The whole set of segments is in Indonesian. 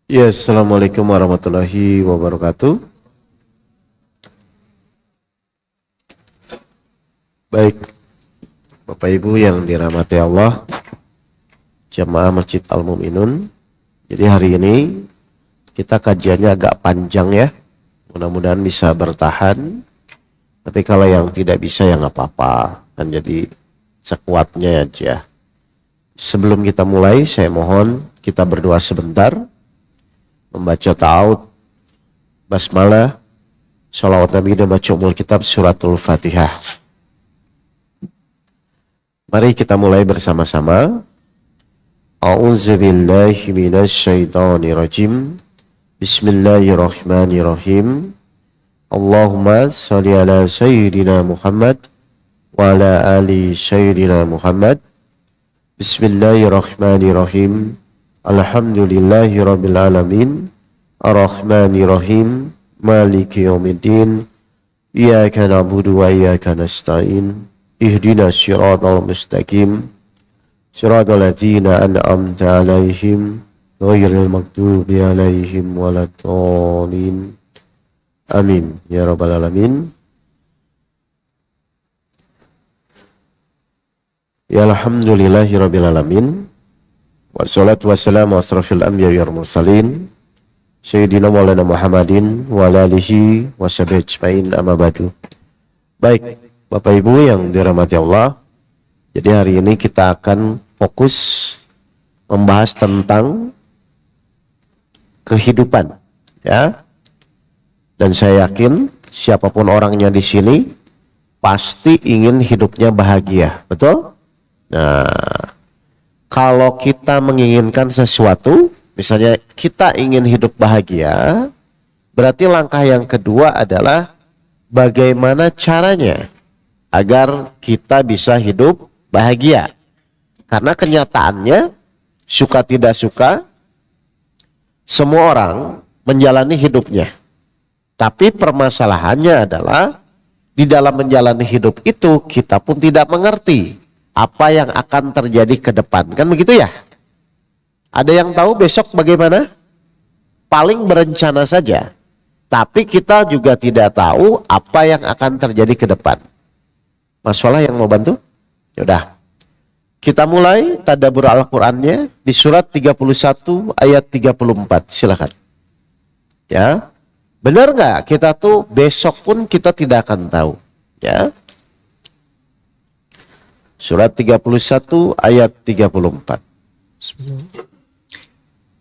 Ya, Assalamualaikum warahmatullahi wabarakatuh. Baik, Bapak Ibu yang dirahmati Allah, jamaah Masjid Al-Mu'minun. Jadi hari ini kita kajiannya agak panjang ya. Mudah-mudahan bisa bertahan. Tapi kalau yang tidak bisa ya nggak apa-apa. Kan jadi sekuatnya aja. Sebelum kita mulai, saya mohon kita berdoa sebentar. Membaca ta'awud, basmalah, sholawat Nabi dan baca umul kitab suratul Fatihah. Mari kita mulai bersama-sama. A'udzubillahi minasyaitonirrajim. Bismillahirrahmanirrahim. Allahumma sholli ala sayyidina Muhammad wa ala ali sayyidina Muhammad. Bismillahirrahmanirrahim. Alhamdulillahi rabbil alamin. Ar-Rahmanirrahim. Maliki yaumiddin. Iyyaka na'budu wa iyyaka nasta'in. Ihdinas siratal mustaqim. Siratal ladzina an'amta 'alaihim ghairil maghdubi 'alaihim waladdallin. Amin ya rabbal alamin. Ya alhamdulillahi rabbil alamin. Wassalatu wassalamu asrafil anbiya'i wal mursalin sayyidina maulana Muhammadin wa ala alihi washabihi ajmain, amma ba'du. Baik, Bapak Ibu yang dirahmati Allah. Jadi hari ini kita akan fokus membahas tentang kehidupan ya. Dan saya yakin siapapun orangnya di sini pasti ingin hidupnya bahagia, betul? Nah, kalau kita menginginkan sesuatu, misalnya kita ingin hidup bahagia, berarti langkah yang kedua adalah bagaimana caranya agar kita bisa hidup bahagia. Karena kenyataannya, suka tidak suka, semua orang menjalani hidupnya. Tapi permasalahannya adalah, di dalam menjalani hidup itu, kita pun tidak mengerti apa yang akan terjadi ke depan. Kan begitu ya? Ada yang tahu besok bagaimana? Paling berencana saja. Tapi kita juga tidak tahu apa yang akan terjadi ke depan. Masalah yang mau bantu? Yaudah. Kita mulai tadabbur Al-Qur'annya di surat 31 ayat 34. Silakan. Ya. Benar nggak? Kita tuh besok pun kita tidak akan tahu. Ya. Surat 31 ayat 34.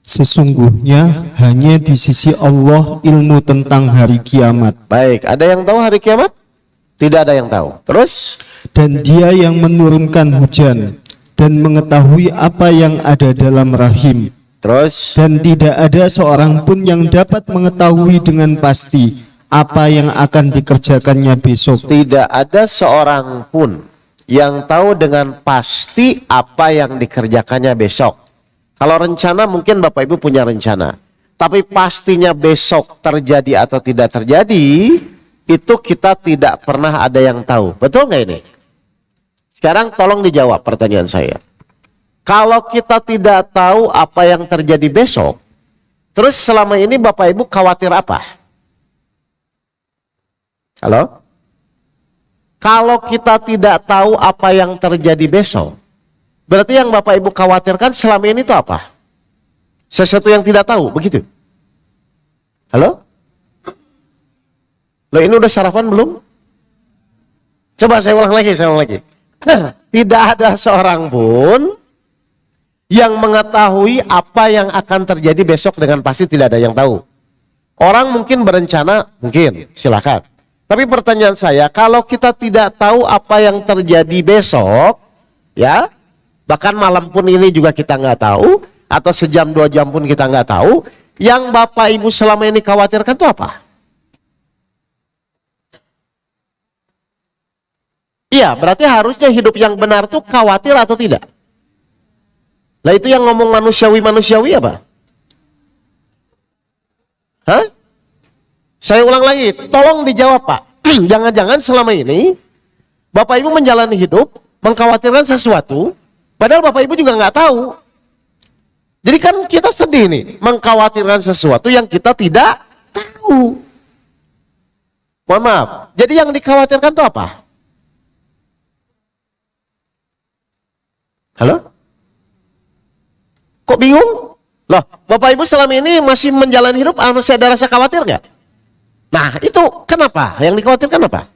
Sesungguhnya hanya di sisi Allah ilmu tentang hari kiamat. Baik, ada yang tahu hari kiamat? Tidak ada yang tahu. Terus? Dan Dia yang menurunkan hujan dan mengetahui apa yang ada dalam rahim. Terus? Dan tidak ada seorang pun yang dapat mengetahui dengan pasti apa yang akan dikerjakannya besok. Tidak ada seorang pun yang tahu dengan pasti apa yang dikerjakannya besok. Kalau rencana mungkin Bapak Ibu punya rencana. Tapi pastinya besok terjadi atau tidak terjadi, itu kita tidak pernah ada yang tahu. Betul nggak ini? Sekarang tolong dijawab pertanyaan saya. Kalau kita tidak tahu apa yang terjadi besok, terus selama ini Bapak Ibu khawatir apa? Halo? Kalau kita tidak tahu apa yang terjadi besok, berarti yang Bapak Ibu khawatirkan selama ini itu apa? Sesuatu yang tidak tahu, begitu? Halo? Loh, ini udah sarapan belum? Coba saya ulang lagi. Tidak ada seorang pun yang mengetahui apa yang akan terjadi besok dengan pasti, tidak ada yang tahu. Orang mungkin berencana, mungkin, silakan. Tapi pertanyaan saya, kalau kita tidak tahu apa yang terjadi besok, ya, bahkan malam pun ini juga kita nggak tahu, atau sejam 2 jam pun kita nggak tahu, yang Bapak Ibu selama ini khawatirkan itu apa? Iya, berarti harusnya hidup yang benar tuh khawatir atau tidak? Lah itu yang ngomong manusiawi apa? Hah? Saya ulang lagi, tolong dijawab Pak. Jangan-jangan selama ini Bapak Ibu menjalani hidup mengkhawatirkan sesuatu, padahal Bapak Ibu juga nggak tahu. Jadi kan kita sedih nih, mengkhawatirkan sesuatu yang kita tidak tahu. Mohon maaf, jadi yang dikhawatirkan itu apa? Halo? Kok bingung? Loh, Bapak Ibu selama ini masih menjalani hidup, masih ada rasa khawatir nggak? Nah, itu kenapa? Yang dikhawatirkan apa?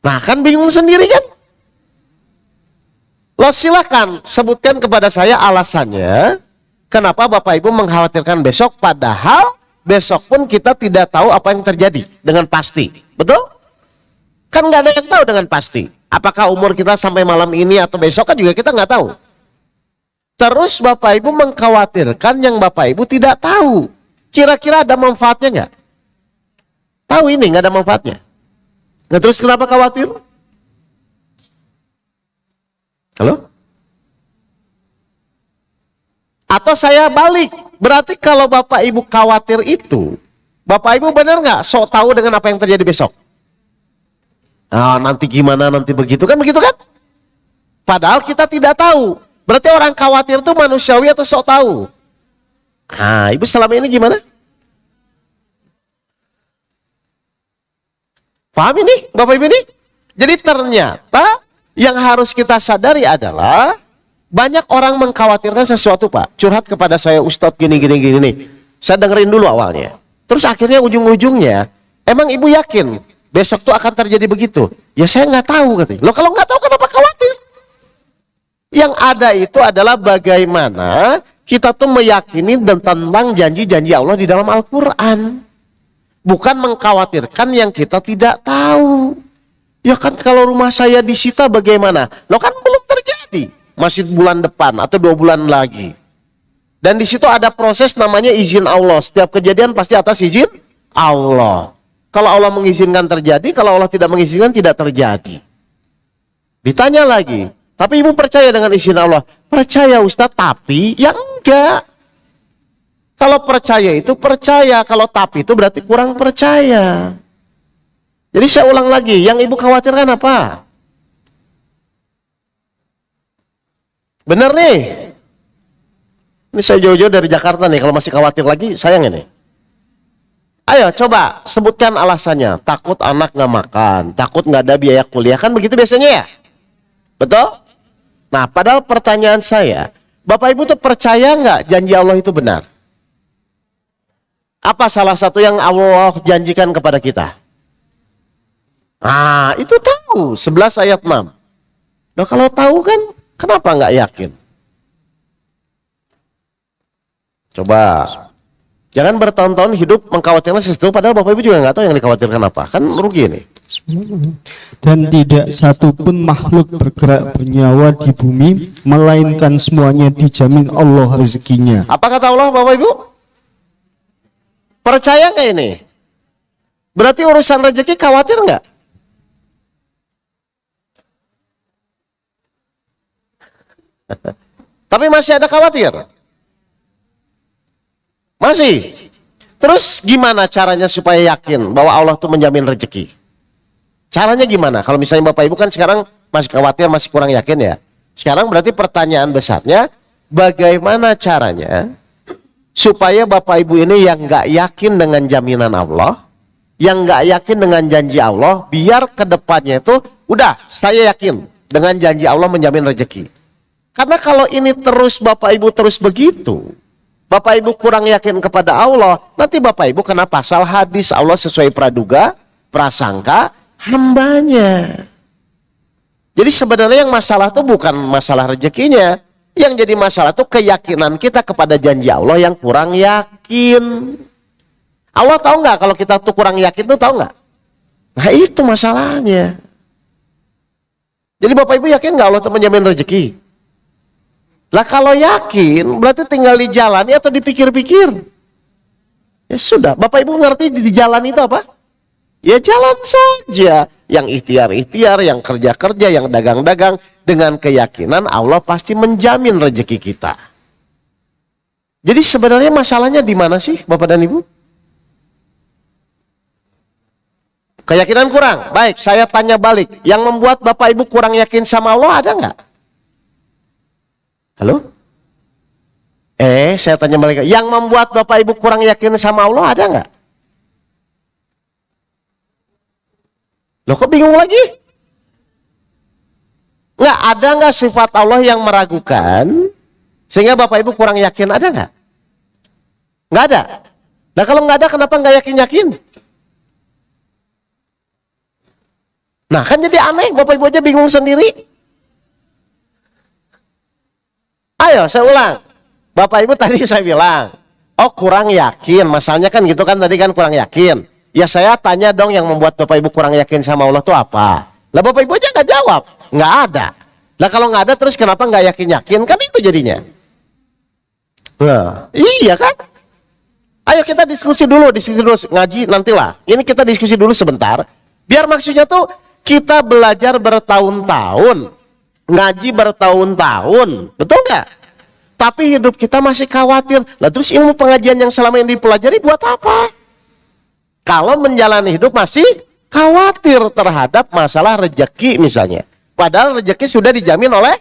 Nah, kan bingung sendiri kan? Loh, silakan sebutkan kepada saya alasannya kenapa Bapak Ibu mengkhawatirkan besok, padahal besok pun kita tidak tahu apa yang terjadi dengan pasti. Betul? Kan nggak ada yang tahu dengan pasti. Apakah umur kita sampai malam ini atau besok kan juga kita nggak tahu. Terus Bapak Ibu mengkhawatirkan yang Bapak Ibu tidak tahu. Kira-kira ada manfaatnya nggak? Tahu ini nggak ada manfaatnya. Nah, terus kenapa khawatir? Halo? Atau saya balik, berarti kalau Bapak Ibu khawatir itu, Bapak Ibu benar nggak sok tahu dengan apa yang terjadi besok? Ah, nanti gimana, nanti begitu kan? Padahal kita tidak tahu. Berarti orang khawatir itu manusiawi atau sok tahu? Ah, Ibu selama ini gimana? Paham ini, Bapak Ibu ini? Jadi ternyata yang harus kita sadari adalah banyak orang mengkhawatirkan sesuatu, Pak. Curhat kepada saya, Ustadz gini nih. Saya dengerin dulu awalnya. Terus akhirnya ujung-ujungnya, emang Ibu yakin besok tuh akan terjadi begitu? Ya saya nggak tahu katanya. Loh, kalau nggak tahu kenapa khawatir? Yang ada itu adalah bagaimana kita tuh meyakini tentang janji-janji Allah di dalam Al-Quran. Bukan mengkhawatirkan yang kita tidak tahu. Ya kan kalau rumah saya disita bagaimana? Loh kan belum terjadi. Masih bulan depan atau 2 bulan lagi. Dan di situ ada proses namanya izin Allah. Setiap kejadian pasti atas izin Allah. Kalau Allah mengizinkan terjadi, kalau Allah tidak mengizinkan tidak terjadi. Ditanya lagi, tapi Ibu percaya dengan izin Allah? Percaya Ustadz, tapi ya enggak. Kalau percaya itu percaya, kalau tapi itu berarti kurang percaya. Jadi saya ulang lagi, yang Ibu khawatirkan apa? Bener nih. Ini saya jauh-jauh dari Jakarta nih, kalau masih khawatir lagi, sayang ini. Ayo coba sebutkan alasannya. Takut anak nggak makan, takut nggak ada biaya kuliah, kan begitu biasanya ya? Betul? Nah, padahal pertanyaan saya, Bapak Ibu tuh percaya nggak janji Allah itu benar? Apa salah satu yang Allah janjikan kepada kita? Ah, itu tahu, 11 ayat 6. Nah, kalau tahu kan, kenapa nggak yakin? Coba. Jangan bertahun-tahun hidup mengkhawatirkan sesuatu, padahal Bapak Ibu juga nggak tahu yang dikhawatirkan apa. Kan rugi nih. Dan tidak satu pun makhluk bergerak bernyawa di bumi, melainkan semuanya dijamin Allah rezekinya. Apa kata Allah, Bapak Ibu? Percaya nggak ini? Berarti urusan rezeki khawatir nggak? Tapi masih ada khawatir? Masih. Terus gimana caranya supaya yakin bahwa Allah tuh menjamin rezeki? Caranya gimana? Kalau misalnya Bapak Ibu kan sekarang masih khawatir, masih kurang yakin ya. Sekarang berarti pertanyaan besarnya, bagaimana caranya supaya Bapak Ibu ini yang nggak yakin dengan jaminan Allah, yang nggak yakin dengan janji Allah, biar kedepannya itu udah saya yakin dengan janji Allah menjamin rezeki. Karena kalau ini terus Bapak Ibu terus begitu, Bapak Ibu kurang yakin kepada Allah, nanti Bapak Ibu kena pasal hadis Allah sesuai praduga, prasangka, hambanya. Jadi sebenarnya yang masalah itu bukan masalah rezekinya. Yang jadi masalah itu keyakinan kita kepada janji Allah yang kurang yakin. Allah tahu nggak kalau kita tuh kurang yakin tuh, tahu nggak? Nah itu masalahnya. Jadi Bapak Ibu yakin nggak Allah tuh menjamin rezeki? Lah kalau yakin berarti tinggal dijalani atau dipikir-pikir. Ya sudah, Bapak Ibu ngerti di jalan itu apa? Ya jalan saja. Yang ikhtiar-ikhtiar, yang kerja-kerja, yang dagang-dagang, dengan keyakinan Allah pasti menjamin rezeki kita. Jadi sebenarnya masalahnya di mana sih Bapak dan Ibu? Keyakinan kurang. Baik, saya tanya balik. Yang membuat Bapak Ibu kurang yakin sama Allah ada nggak? Halo? Saya tanya balik. Yang membuat Bapak Ibu kurang yakin sama Allah ada nggak? Loh kok bingung lagi? Nggak ada nggak sifat Allah yang meragukan sehingga Bapak Ibu kurang yakin, ada nggak? Nggak ada. Nah kalau nggak ada kenapa nggak yakin-yakin? Nah kan jadi aneh, Bapak Ibu aja bingung sendiri. Ayo saya ulang. Bapak Ibu tadi saya bilang, oh kurang yakin, masalahnya kan gitu kan tadi kan kurang yakin. Ya saya tanya dong yang membuat Bapak Ibu kurang yakin sama Allah itu apa? Lah Bapak Ibu aja nggak jawab, nggak ada. Lah kalau nggak ada terus kenapa nggak yakin-yakin? Kan itu jadinya. Nah, iya kan? Ayo kita diskusi dulu ngaji nantilah. Ini kita diskusi dulu sebentar. Biar maksudnya tuh kita belajar bertahun-tahun, ngaji bertahun-tahun, betul nggak? Tapi hidup kita masih khawatir. Lah terus ilmu pengajian yang selama ini dipelajari buat apa? Kalau menjalani hidup masih khawatir terhadap masalah rezeki misalnya. Padahal rezeki sudah dijamin oleh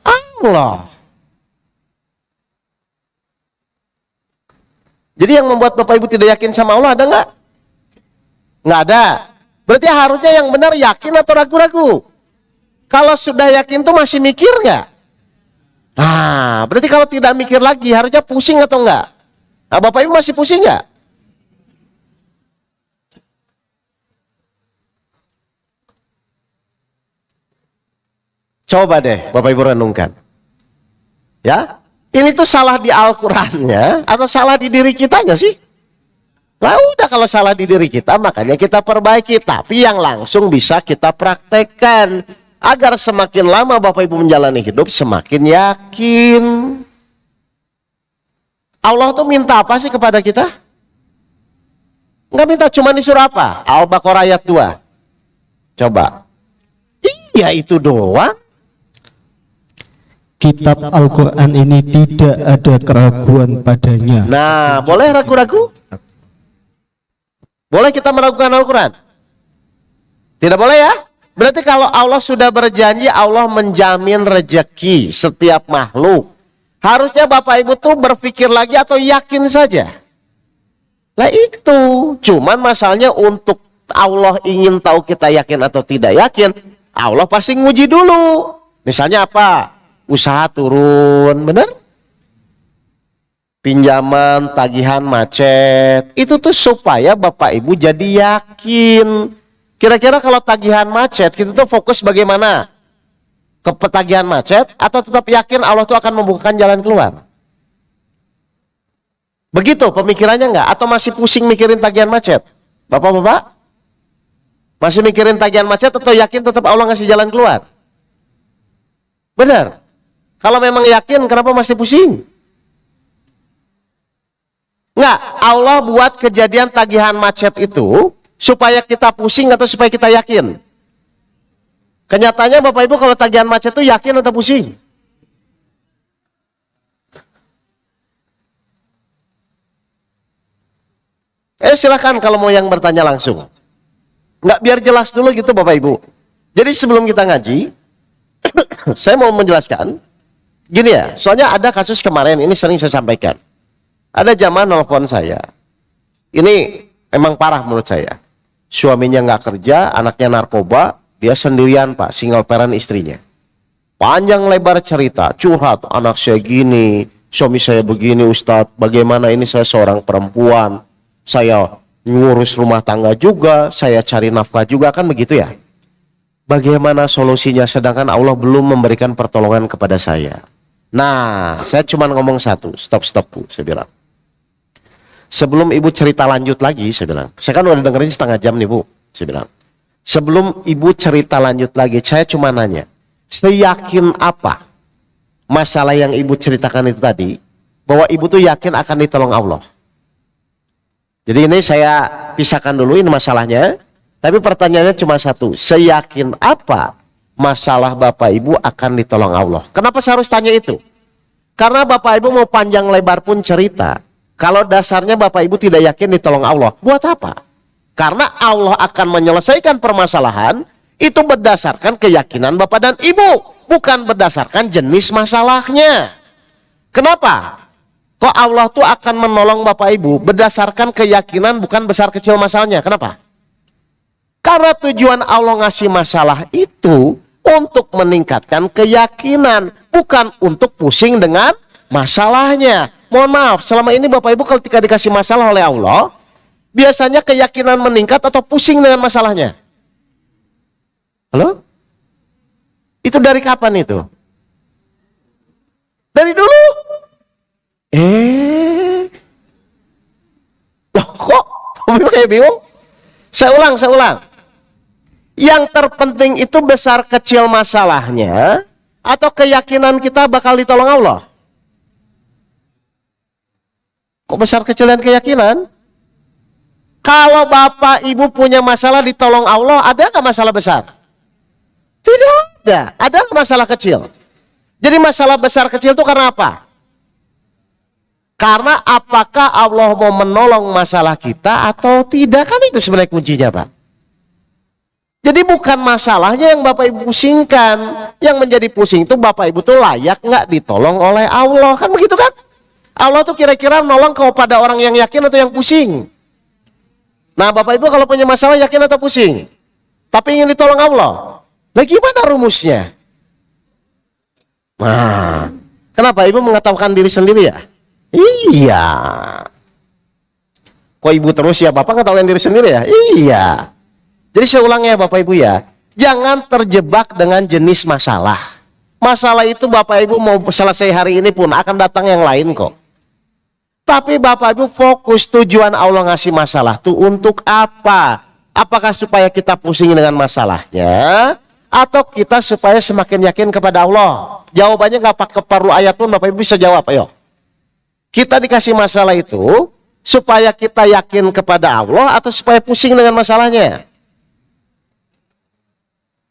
Allah. Jadi yang membuat Bapak Ibu tidak yakin sama Allah ada nggak? Nggak ada. Berarti harusnya yang benar yakin atau ragu-ragu? Kalau sudah yakin tuh masih mikir nggak? Nah, berarti kalau tidak mikir lagi harusnya pusing atau enggak? Nah, Bapak Ibu masih pusing enggak? Coba deh Bapak Ibu renungkan. Ya, ini tuh salah di Al-Qur'annya atau salah di diri kitanya sih? Lah udah kalau salah di diri kita makanya kita perbaiki, tapi yang langsung bisa kita praktekkan. Agar semakin lama Bapak Ibu menjalani hidup semakin yakin. Allah tuh minta apa sih kepada kita? Nggak minta, cuma disuruh apa? Al-Baqarah ayat 2. Coba. Iya itu doang. Kitab Al-Quran ini tidak ada keraguan padanya. Nah, boleh ragu-ragu? Boleh kita meragukan Al-Quran? Tidak boleh ya? Berarti kalau Allah sudah berjanji, Allah menjamin rezeki setiap makhluk. Harusnya Bapak Ibu tuh berpikir lagi atau yakin saja. Nah itu, cuman masalahnya untuk Allah ingin tahu kita yakin atau tidak yakin, Allah pasti nguji dulu. Misalnya apa? Usaha turun, benar? Pinjaman, tagihan macet. Itu tuh supaya Bapak Ibu jadi yakin. Kira-kira kalau tagihan macet, kita tuh fokus bagaimana? Ke petagihan macet atau tetap yakin Allah tuh akan membukakan jalan keluar? Begitu pemikirannya enggak? Atau masih pusing mikirin tagihan macet? Bapak-bapak? Masih mikirin tagihan macet atau yakin tetap Allah ngasih jalan keluar? Benar? Kalau memang yakin, kenapa masih pusing? Enggak, Allah buat kejadian tagihan macet itu supaya kita pusing atau supaya kita yakin? Kenyataannya Bapak Ibu kalau tagihan macet itu yakin atau pusing? Silakan kalau mau yang bertanya langsung. Nggak, biar jelas dulu gitu Bapak Ibu. Jadi sebelum kita ngaji, saya mau menjelaskan. Gini ya, soalnya ada kasus kemarin, ini sering saya sampaikan. Ada jamaah nelfon saya. Ini emang parah menurut saya. Suaminya nggak kerja, anaknya narkoba, dia sendirian Pak, single parent istrinya. Panjang lebar cerita, curhat, anak saya gini, suami saya begini Ustadz, bagaimana ini saya seorang perempuan, saya ngurus rumah tangga juga, saya cari nafkah juga, kan begitu ya. Bagaimana solusinya sedangkan Allah belum memberikan pertolongan kepada saya. Nah, saya cuma ngomong satu, stop Bu, saya bilang. Sebelum ibu cerita lanjut lagi, saya bilang. Saya kan udah dengerin setengah jam nih Bu, saya bilang. Sebelum ibu cerita lanjut lagi, saya cuma nanya, seyakin apa masalah yang ibu ceritakan itu tadi, bahwa ibu tuh yakin akan ditolong Allah? Jadi ini saya pisahkan dulu ini masalahnya, tapi pertanyaannya cuma satu, seyakin apa masalah Bapak Ibu akan ditolong Allah? Kenapa saya harus tanya itu? Karena Bapak Ibu mau panjang lebar pun cerita, kalau dasarnya Bapak Ibu tidak yakin ditolong Allah, buat apa? Karena Allah akan menyelesaikan permasalahan itu berdasarkan keyakinan Bapak dan Ibu, bukan berdasarkan jenis masalahnya. Kenapa? Kok Allah tuh akan menolong Bapak Ibu berdasarkan keyakinan bukan besar kecil masalahnya. Kenapa? Karena tujuan Allah ngasih masalah itu untuk meningkatkan keyakinan, bukan untuk pusing dengan masalahnya. Mohon maaf, selama ini Bapak Ibu ketika dikasih masalah oleh Allah, biasanya keyakinan meningkat atau pusing dengan masalahnya? Halo? Itu dari kapan itu? Dari dulu? Loh kok? Bapak Ibu kayak bingung? Saya ulang. Yang terpenting itu besar kecil masalahnya atau keyakinan kita bakal ditolong Allah? Kok besar kecil dan keyakinan? Kalau Bapak Ibu punya masalah ditolong Allah, ada nggak masalah besar? Tidak ada. Ada nggak masalah kecil? Jadi masalah besar kecil itu karena apa? Karena apakah Allah mau menolong masalah kita atau tidak? Kan itu sebenarnya kuncinya, Pak. Jadi bukan masalahnya yang Bapak Ibu pusingkan. Yang menjadi pusing itu Bapak Ibu tuh layak nggak ditolong oleh Allah. Kan begitu kan? Allah tuh kira-kira nolong kepada orang yang yakin atau yang pusing. Nah Bapak Ibu kalau punya masalah yakin atau pusing? Tapi ingin ditolong Allah. Nah gimana rumusnya? Nah, kenapa Ibu mengatakan diri sendiri ya? Iya. Kok Ibu terus ya? Bapak ngetawain diri sendiri ya? Iya. Jadi saya ulang ya Bapak Ibu ya, jangan terjebak dengan jenis masalah. Masalah itu Bapak Ibu mau selesai hari ini pun akan datang yang lain kok. Tapi Bapak Ibu fokus tujuan Allah ngasih masalah itu untuk apa? Apakah supaya kita pusing dengan masalahnya? Atau kita supaya semakin yakin kepada Allah? Jawabannya nggak pakai paruh ayat pun Bapak Ibu bisa jawab, ayo. Kita dikasih masalah itu supaya kita yakin kepada Allah atau supaya pusing dengan masalahnya?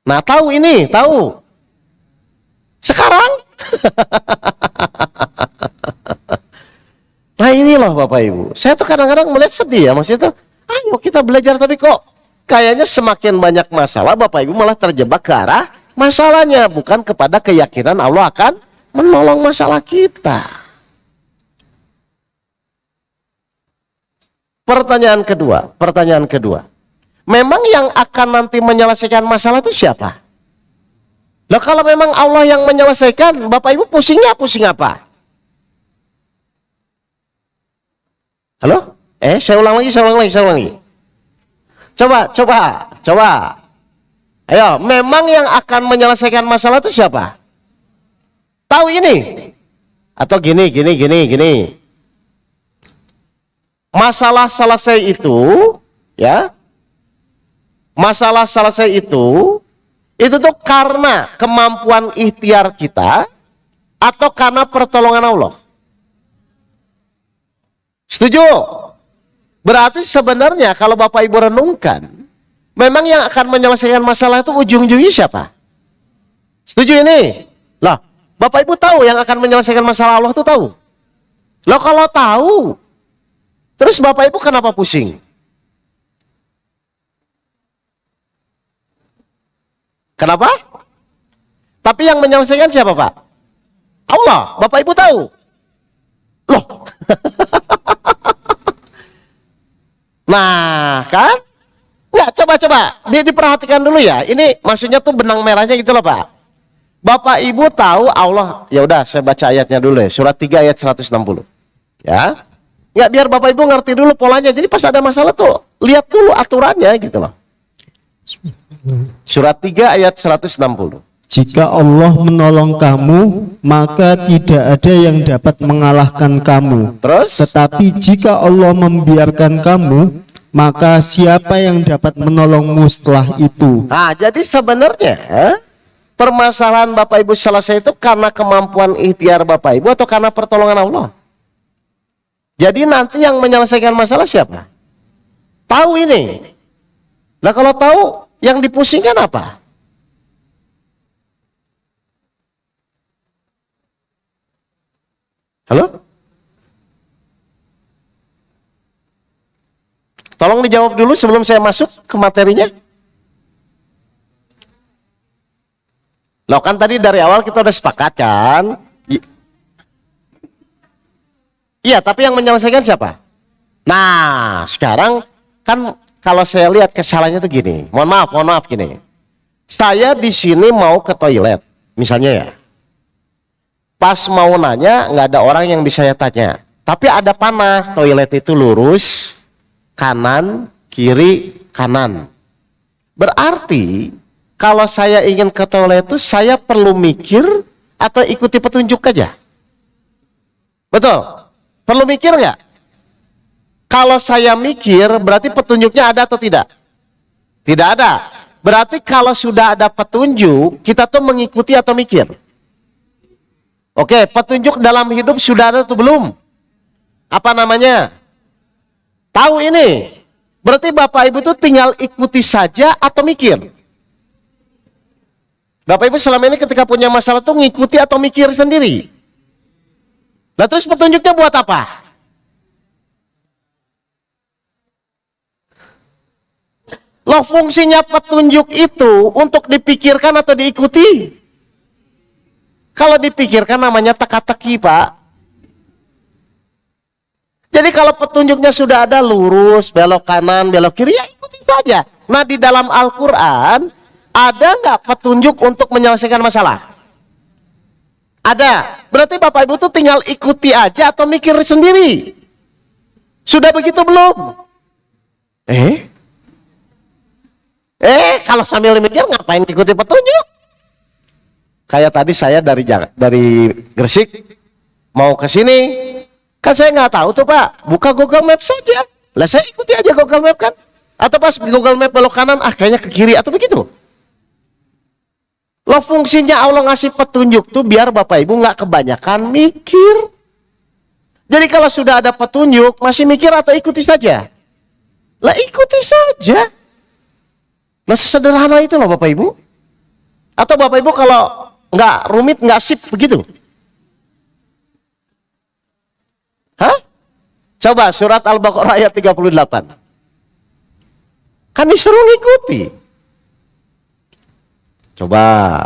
Nah tahu ini, tahu. Sekarang. Nah ini loh Bapak Ibu. Saya tuh kadang-kadang melihat sedih ya. Maksudnya tuh, ayo kita belajar tapi kok kayaknya semakin banyak masalah Bapak Ibu malah terjebak ke arah masalahnya. Bukan kepada keyakinan Allah akan menolong masalah kita. Pertanyaan kedua. Memang yang akan nanti menyelesaikan masalah itu siapa? Nah kalau memang Allah yang menyelesaikan, Bapak Ibu pusingnya pusing apa? Halo? Saya ulang lagi. Coba. Ayo, memang yang akan menyelesaikan masalah itu siapa? Tahu ini? Atau gini. Masalah selesai itu, ya. Masalah selesai itu tuh karena kemampuan ikhtiar kita atau karena pertolongan Allah. Setuju? Berarti sebenarnya kalau Bapak Ibu renungkan, memang yang akan menyelesaikan masalah itu ujung-ujungnya siapa? Setuju ini? Lah, Bapak Ibu tahu yang akan menyelesaikan masalah Allah itu tahu? Lah kalau tahu, terus Bapak Ibu kenapa pusing? Kenapa? Tapi yang menyelesaikan siapa Pak? Allah. Bapak Ibu tahu? Loh. Nah kan? Nggak, coba. Diperhatikan dulu ya. Ini maksudnya tuh benang merahnya gitu loh Pak. Bapak Ibu tahu Allah. Ya udah saya baca ayatnya dulu ya. Surat 3 ayat 160. Ya. Nggak, biar Bapak Ibu ngerti dulu polanya. Jadi pas ada masalah tuh lihat dulu aturannya gitu loh. Surat 3 ayat 160. Jika Allah menolong kamu, maka tidak ada yang dapat mengalahkan kamu. Terus? Tetapi jika Allah membiarkan kamu, maka siapa yang dapat menolongmu setelah itu? Nah, jadi sebenarnya permasalahan Bapak Ibu selesai itu karena kemampuan ikhtiar Bapak Ibu atau karena pertolongan Allah? Jadi nanti yang menyelesaikan masalah siapa? Tahu ini. Nah kalau tahu yang dipusingkan apa? Halo? Tolong dijawab dulu sebelum saya masuk ke materinya. Loh kan tadi dari awal kita udah sepakat kan? Iya, tapi yang menyelesaikan siapa? Nah, sekarang kan kalau saya lihat kesalahannya tuh gini. Mohon maaf gini. Saya di sini mau ke toilet, misalnya ya. Pas mau nanya, nggak ada orang yang bisa saya tanya. Tapi ada panah, toilet itu lurus, kanan, kiri, kanan. Berarti kalau saya ingin ke toilet itu saya perlu mikir atau ikuti petunjuk aja. Betul? Perlu mikir nggak? Kalau saya mikir, berarti petunjuknya ada atau tidak? Tidak ada. Berarti kalau sudah ada petunjuk, kita tuh mengikuti atau mikir? Oke, petunjuk dalam hidup sudah ada atau belum? Apa namanya? Tahu ini. Berarti Bapak Ibu tuh tinggal ikuti saja atau mikir? Bapak Ibu selama ini ketika punya masalah tuh ngikuti atau mikir sendiri? Nah terus petunjuknya buat apa? Loh, fungsinya petunjuk itu untuk dipikirkan atau diikuti? Kalau dipikirkan namanya teka-teki, Pak. Jadi kalau petunjuknya sudah ada lurus, belok kanan, belok kiri, ya ikuti saja. Nah di dalam Al-Quran, ada nggak petunjuk untuk menyelesaikan masalah? Ada. Berarti Bapak Ibu tuh tinggal ikuti aja atau mikir sendiri. Sudah begitu belum? Kalau sambil mikir ngapain ikuti petunjuk? Kayak tadi saya dari Gresik mau ke sini, kan saya nggak tahu tuh Pak. Buka Google Map saja. Lah saya ikuti aja Google Map kan. Atau pas Google Map belok kanan, kayaknya ke kiri atau begitu. Loh, fungsinya Allah ngasih petunjuk tuh biar Bapak Ibu nggak kebanyakan mikir. Jadi kalau sudah ada petunjuk, masih mikir atau ikuti saja? Lah ikuti saja. Nah sesederhana itu loh Bapak Ibu. Atau Bapak Ibu kalau nggak rumit, nggak sip begitu? Hah? Coba surat Al-Baqarah ayat 38. Kan disuruh ngikuti. Coba.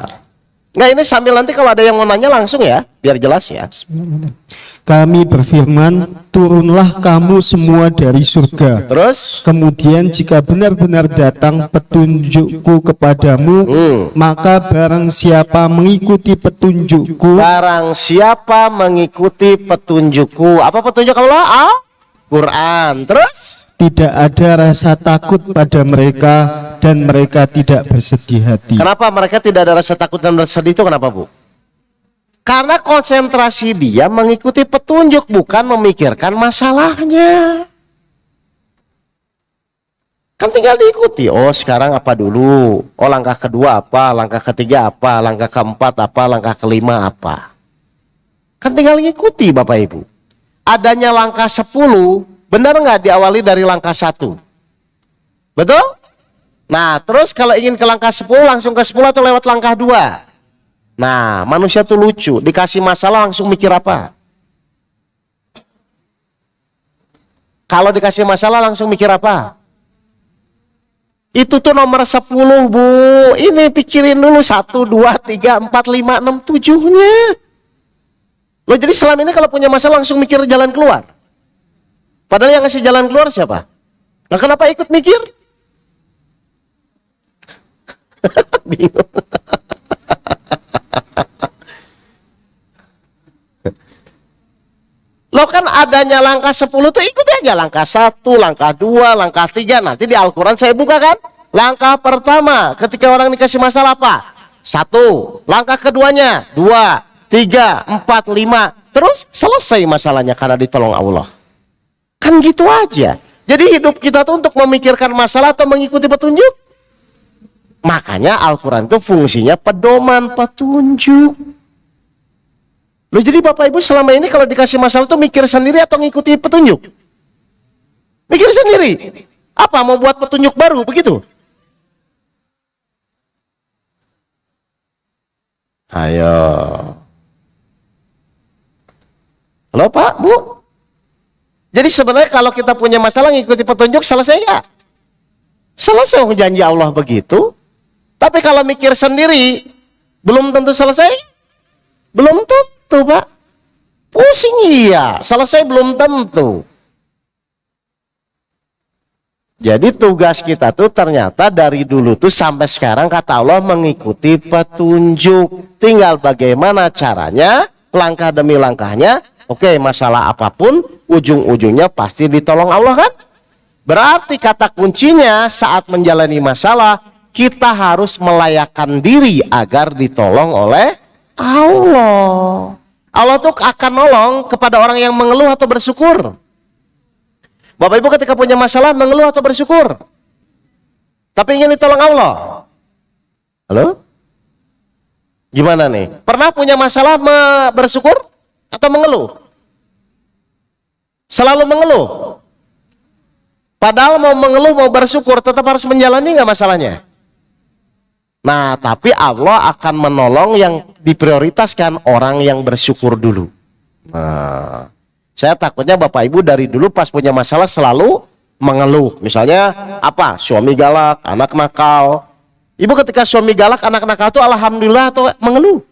Nah ini sambil nanti kalau ada yang mau nanya langsung ya, biar jelas ya. Kami berfirman, turunlah kamu semua dari surga. Terus? Kemudian jika benar-benar datang petunjukku kepadamu, maka barang siapa mengikuti petunjukku, Barang siapa mengikuti petunjukku. Apa petunjuk Allah? Al-Quran. Terus? tidak ada rasa takut pada mereka dan mereka tidak bersedih hati. Kenapa mereka tidak ada rasa takut dan bersedih itu kenapa Bu? Karena konsentrasi dia mengikuti petunjuk, bukan memikirkan masalahnya. Kan tinggal diikuti. Oh sekarang apa dulu? Oh langkah kedua apa? Langkah ketiga apa? Langkah keempat apa? Langkah kelima apa? Kan tinggal ngikuti Bapak Ibu. Adanya langkah 10, benar nggak diawali dari langkah 1? Betul? Nah terus kalau ingin ke langkah 10 langsung ke 10 atau lewat langkah 2? Nah manusia tuh lucu, dikasih masalah langsung mikir apa? Kalau dikasih masalah langsung mikir apa? Itu tuh nomor 10 Bu. Ini pikirin dulu 1, 2, 3, 4, 5, 6, 7-nya. Loh jadi selama ini kalau punya masalah langsung mikir jalan keluar. Padahal yang ngasih jalan keluar siapa? Nah kenapa ikut mikir? Bingung. Loh kan adanya langkah 10 tuh ikuti aja. Langkah 1, langkah 2, langkah 3. Nanti di Al-Quran saya buka kan. Langkah pertama ketika orang dikasih masalah apa? 1. Langkah keduanya 2, 3, 4, 5. Terus selesai masalahnya karena ditolong Allah. Kan gitu aja. Jadi hidup kita tuh untuk memikirkan masalah atau mengikuti petunjuk. Makanya Al-Quran itu fungsinya pedoman, petunjuk. Loh jadi Bapak Ibu selama ini kalau dikasih masalah tuh mikir sendiri atau ngikuti petunjuk? Mikir sendiri. Apa mau buat petunjuk baru begitu? Ayo. Halo Pak, Bu. Jadi sebenarnya kalau kita punya masalah ngikuti petunjuk selesai ya? Selesai janji Allah begitu. Tapi kalau mikir sendiri belum tentu selesai. Belum tentu Pak. Pusing iya, selesai belum tentu. Jadi tugas kita tuh ternyata dari dulu tuh sampai sekarang kata Allah mengikuti petunjuk. Tinggal bagaimana caranya, langkah demi langkahnya. Oke, masalah apapun ujung-ujungnya pasti ditolong Allah kan? Berarti kata kuncinya saat menjalani masalah kita harus melayakkan diri agar ditolong oleh Allah. Allah tuh akan nolong kepada orang yang mengeluh atau bersyukur. Bapak Ibu ketika punya masalah mengeluh atau bersyukur? Tapi ingin ditolong Allah. Halo? Gimana nih? Pernah punya masalah bersyukur atau mengeluh? Selalu mengeluh. Padahal mau mengeluh mau bersyukur tetap harus menjalani nggak masalahnya? Nah, tapi Allah akan menolong yang diprioritaskan orang yang bersyukur dulu. Nah, saya takutnya Bapak Ibu dari dulu pas punya masalah selalu mengeluh. Misalnya apa? Suami galak, anak nakal. Ibu ketika suami galak, anak nakal itu alhamdulillah atau mengeluh?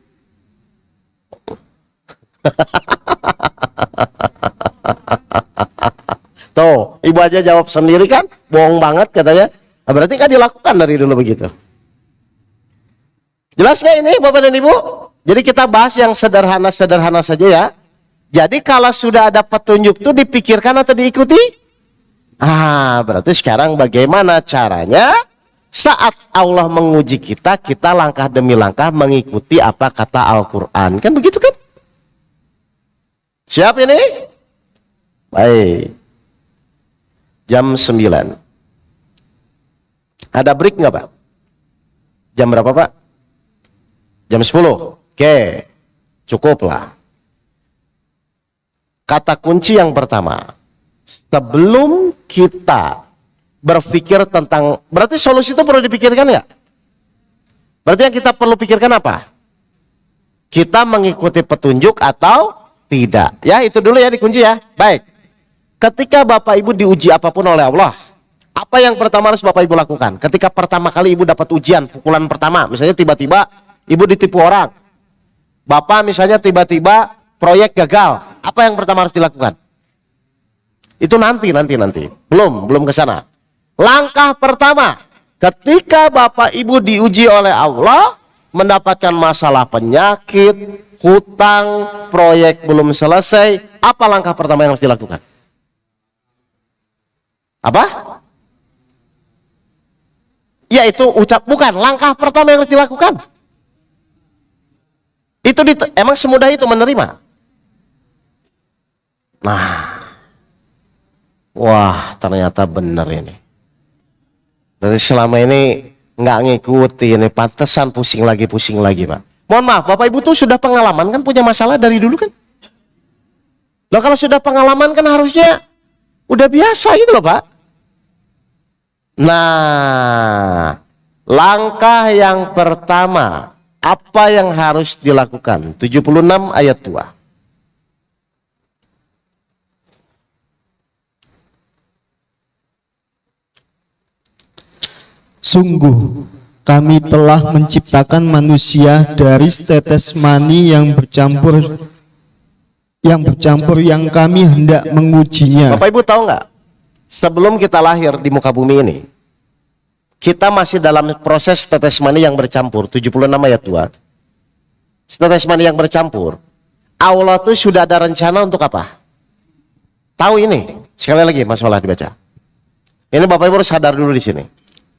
Tuh, ibu aja jawab sendiri kan? Bohong banget katanya. Nah, berarti kan dilakukan dari dulu begitu. Jelas nggak ini Bapak dan Ibu? Jadi kita bahas yang sederhana-sederhana saja ya. Jadi kalau sudah ada petunjuk itu dipikirkan atau diikuti? Berarti sekarang bagaimana caranya saat Allah menguji kita, kita langkah demi langkah mengikuti apa kata Al-Quran. Kan begitu kan? Siap ini? Baik. Jam 9. Ada break nggak Pak? Jam berapa Pak? Jam 10. Oke, cukup lah. Kata kunci yang pertama, sebelum kita berpikir tentang, berarti solusi itu perlu dipikirkan ya? Berarti yang kita perlu pikirkan apa? Kita mengikuti petunjuk atau tidak? Ya, itu dulu ya dikunci ya. Baik. Ketika Bapak Ibu diuji apapun oleh Allah, apa yang pertama harus Bapak Ibu lakukan? Ketika pertama kali Ibu dapat ujian, pukulan pertama, misalnya tiba-tiba Ibu ditipu orang, Bapak misalnya tiba-tiba proyek gagal, apa yang pertama harus dilakukan? Itu nanti. Belum ke sana. Langkah pertama, ketika Bapak Ibu diuji oleh Allah, mendapatkan masalah penyakit, hutang, proyek belum selesai, apa langkah pertama yang harus dilakukan? Apa? Yaitu bukan, langkah pertama yang harus dilakukan. Itu emang semudah itu menerima. Nah, wah ternyata benar ini. Dari selama ini nggak ngikuti ini, pantesan pusing lagi Pak. Mohon maaf, Bapak Ibu tuh sudah pengalaman kan punya masalah dari dulu kan? Loh kalau sudah pengalaman kan harusnya udah biasa gitu loh Pak. Nah, langkah yang pertama, apa yang harus dilakukan? 76 ayat 2. Sungguh kami telah menciptakan manusia dari setetes mani yang bercampur yang kami hendak mengujinya. Bapak Ibu tahu nggak? Sebelum kita lahir di muka bumi ini, kita masih dalam proses tetes mani yang bercampur. 76 ayat 2. Tetes mani yang bercampur. Allah tuh sudah ada rencana untuk apa? Tahu ini? Sekali lagi Mas Malah dibaca. Ini Bapak Ibu harus sadar dulu di sini.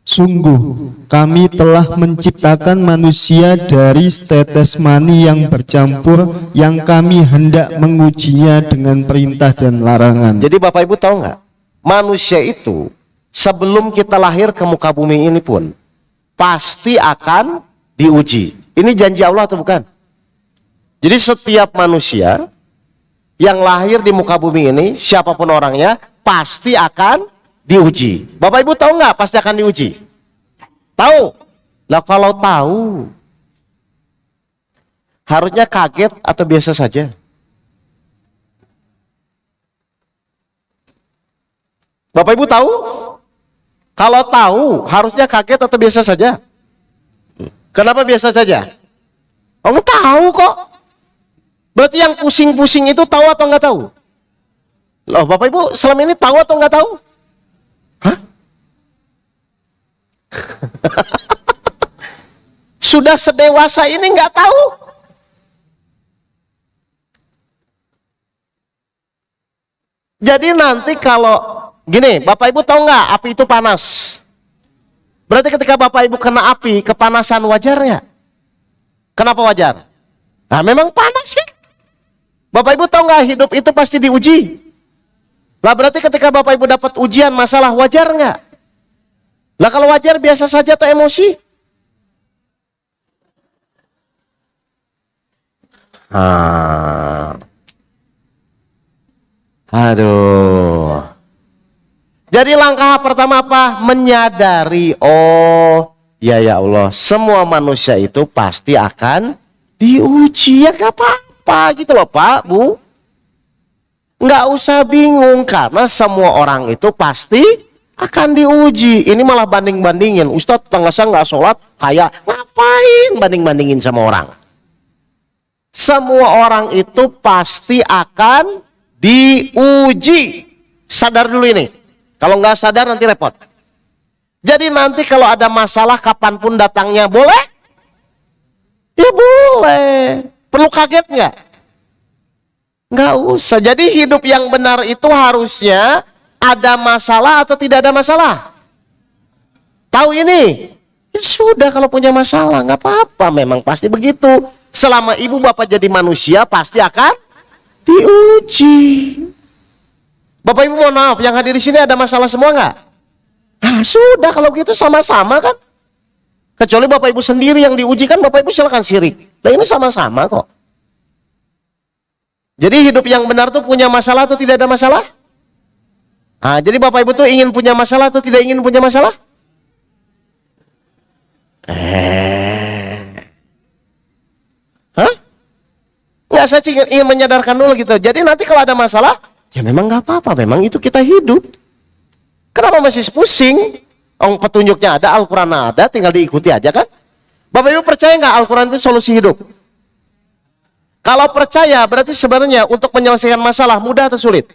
Sungguh kami telah menciptakan manusia dari setetes mani yang bercampur yang kami hendak mengujinya dengan perintah dan larangan. Jadi Bapak Ibu tahu nggak? Manusia itu sebelum kita lahir ke muka bumi ini pun pasti akan diuji. Ini janji Allah atau bukan? Jadi setiap manusia yang lahir di muka bumi ini, siapapun orangnya, pasti akan diuji. Bapak Ibu tahu nggak pasti akan diuji? Tahu? Lah kalau tahu, harusnya kaget atau biasa saja? Bapak Ibu tahu? Kalau tahu, harusnya kaget atau biasa saja? Kenapa biasa saja? Oh, tahu kok. Berarti yang pusing-pusing itu tahu atau nggak tahu? Loh, Bapak Ibu selama ini tahu atau nggak tahu? Hah? Sudah sedewasa ini nggak tahu? Jadi nanti kalau gini, Bapak Ibu tahu nggak api itu panas? Berarti ketika Bapak Ibu kena api, kepanasan wajar nggak? Kenapa wajar? Nah, memang panas kan? Bapak Ibu tahu nggak hidup itu pasti diuji? Lah berarti ketika Bapak Ibu dapat ujian masalah wajar nggak? Lah kalau wajar biasa saja atau emosi? Aduh. Jadi langkah pertama apa? Menyadari, oh ya Allah, semua manusia itu pasti akan diuji. Ya gak apa-apa gitu loh Pak, Bu. Nggak usah bingung karena semua orang itu pasti akan diuji. Ini malah banding-bandingin. Ustadz tengah nggak sholat, kayak ngapain banding-bandingin sama orang? Semua orang itu pasti akan diuji. Sadar dulu ini. Kalau nggak sadar nanti repot. Jadi nanti kalau ada masalah kapanpun datangnya, boleh? Ya boleh. Perlu kaget nggak? Nggak usah. Jadi hidup yang benar itu harusnya ada masalah atau tidak ada masalah. Tahu ini? Ya sudah, kalau punya masalah nggak apa-apa. Memang pasti begitu. Selama ibu bapak jadi manusia pasti akan diuji. Bapak ibu mohon maaf, yang hadir di sini ada masalah semua nggak? Nah, sudah kalau gitu sama-sama kan. Kecuali bapak ibu sendiri yang diuji kan, bapak ibu silakan syirik. Nah ini sama-sama kok. Jadi hidup yang benar tuh punya masalah atau tidak ada masalah? Nah, jadi Bapak Ibu tuh ingin punya masalah atau tidak ingin punya masalah? Hah? Nggak, saya ingin menyadarkan dulu gitu. Jadi nanti kalau ada masalah, ya memang nggak apa-apa. Memang itu kita hidup. Kenapa masih pusing? Petunjuknya ada, Al-Quran ada, tinggal diikuti aja kan? Bapak Ibu percaya nggak Al-Quran itu solusi hidup? Kalau percaya berarti sebenarnya untuk menyelesaikan masalah mudah atau sulit?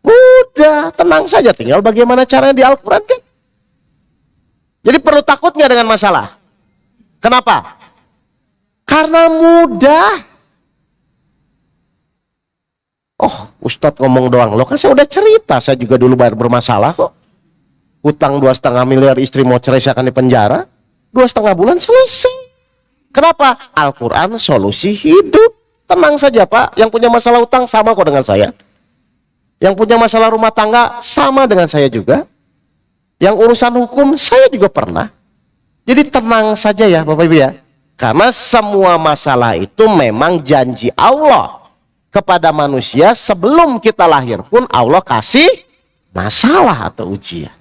Mudah, tenang saja, tinggal bagaimana caranya di Al-Quran kan? Jadi perlu takut nggak dengan masalah? Kenapa? Karena mudah. Oh, Ustadz ngomong doang. Loh kan saya udah cerita, saya juga dulu bermasalah kok. Hutang 2,5 miliar, istri mau cerai, saya akan dipenjara. 2,5 bulan selesai. Kenapa? Al-Quran solusi hidup. Tenang saja Pak, yang punya masalah utang sama kok dengan saya. Yang punya masalah rumah tangga sama dengan saya juga. Yang urusan hukum saya juga pernah. Jadi tenang saja ya Bapak Ibu ya. Karena semua masalah itu memang janji Allah kepada manusia. Sebelum kita lahir pun Allah kasih masalah atau ujian.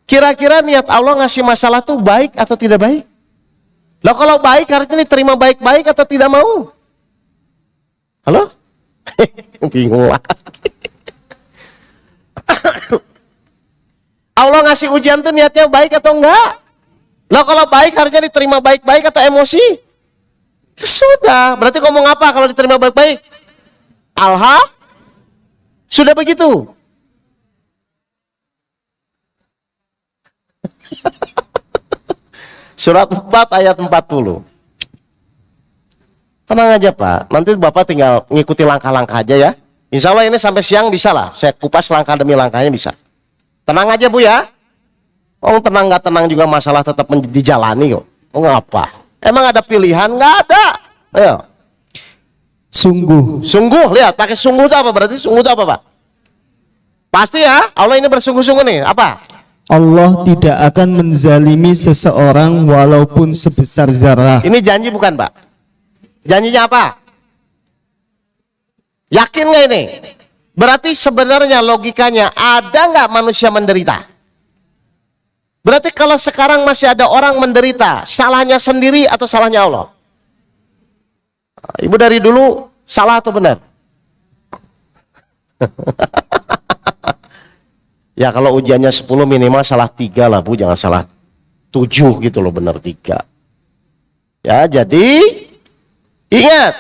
Kira-kira niat Allah ngasih masalah tuh baik atau tidak baik? Loh kalau baik harusnya diterima baik-baik atau tidak mau? Halo? Bingung lah. Allah ngasih ujian tuh niatnya baik atau enggak? Loh kalau baik harusnya diterima baik-baik atau emosi? Ya sudah, berarti ngomong apa kalau diterima baik-baik? Alhamdulillah. Sudah begitu. Surat 4 ayat 40. Tenang aja Pak, nanti Bapak tinggal ngikuti langkah-langkah aja ya. Insya Allah ini sampai siang bisa lah, saya kupas langkah demi langkahnya bisa. Tenang aja Bu ya. Oh tenang nggak tenang juga masalah tetap dijalani kok. Oh ngapa? Emang ada pilihan? Nggak ada. Ayo. Sungguh. Sungguh, lihat pakai sungguh itu apa? Berarti sungguh itu apa Pak? Pasti ya, Allah ini bersungguh-sungguh nih. Apa? Allah tidak akan menzalimi seseorang walaupun sebesar zarah. Ini janji bukan Pak? Janjinya apa? Yakin nggak ini? Berarti sebenarnya logikanya ada nggak manusia menderita? Berarti kalau sekarang masih ada orang menderita, salahnya sendiri atau salahnya Allah? Ibu dari dulu salah atau benar? Ya kalau ujiannya 10 minimal salah 3 lah Bu, jangan salah 7 gitu loh, benar 3. Ya jadi Ingat,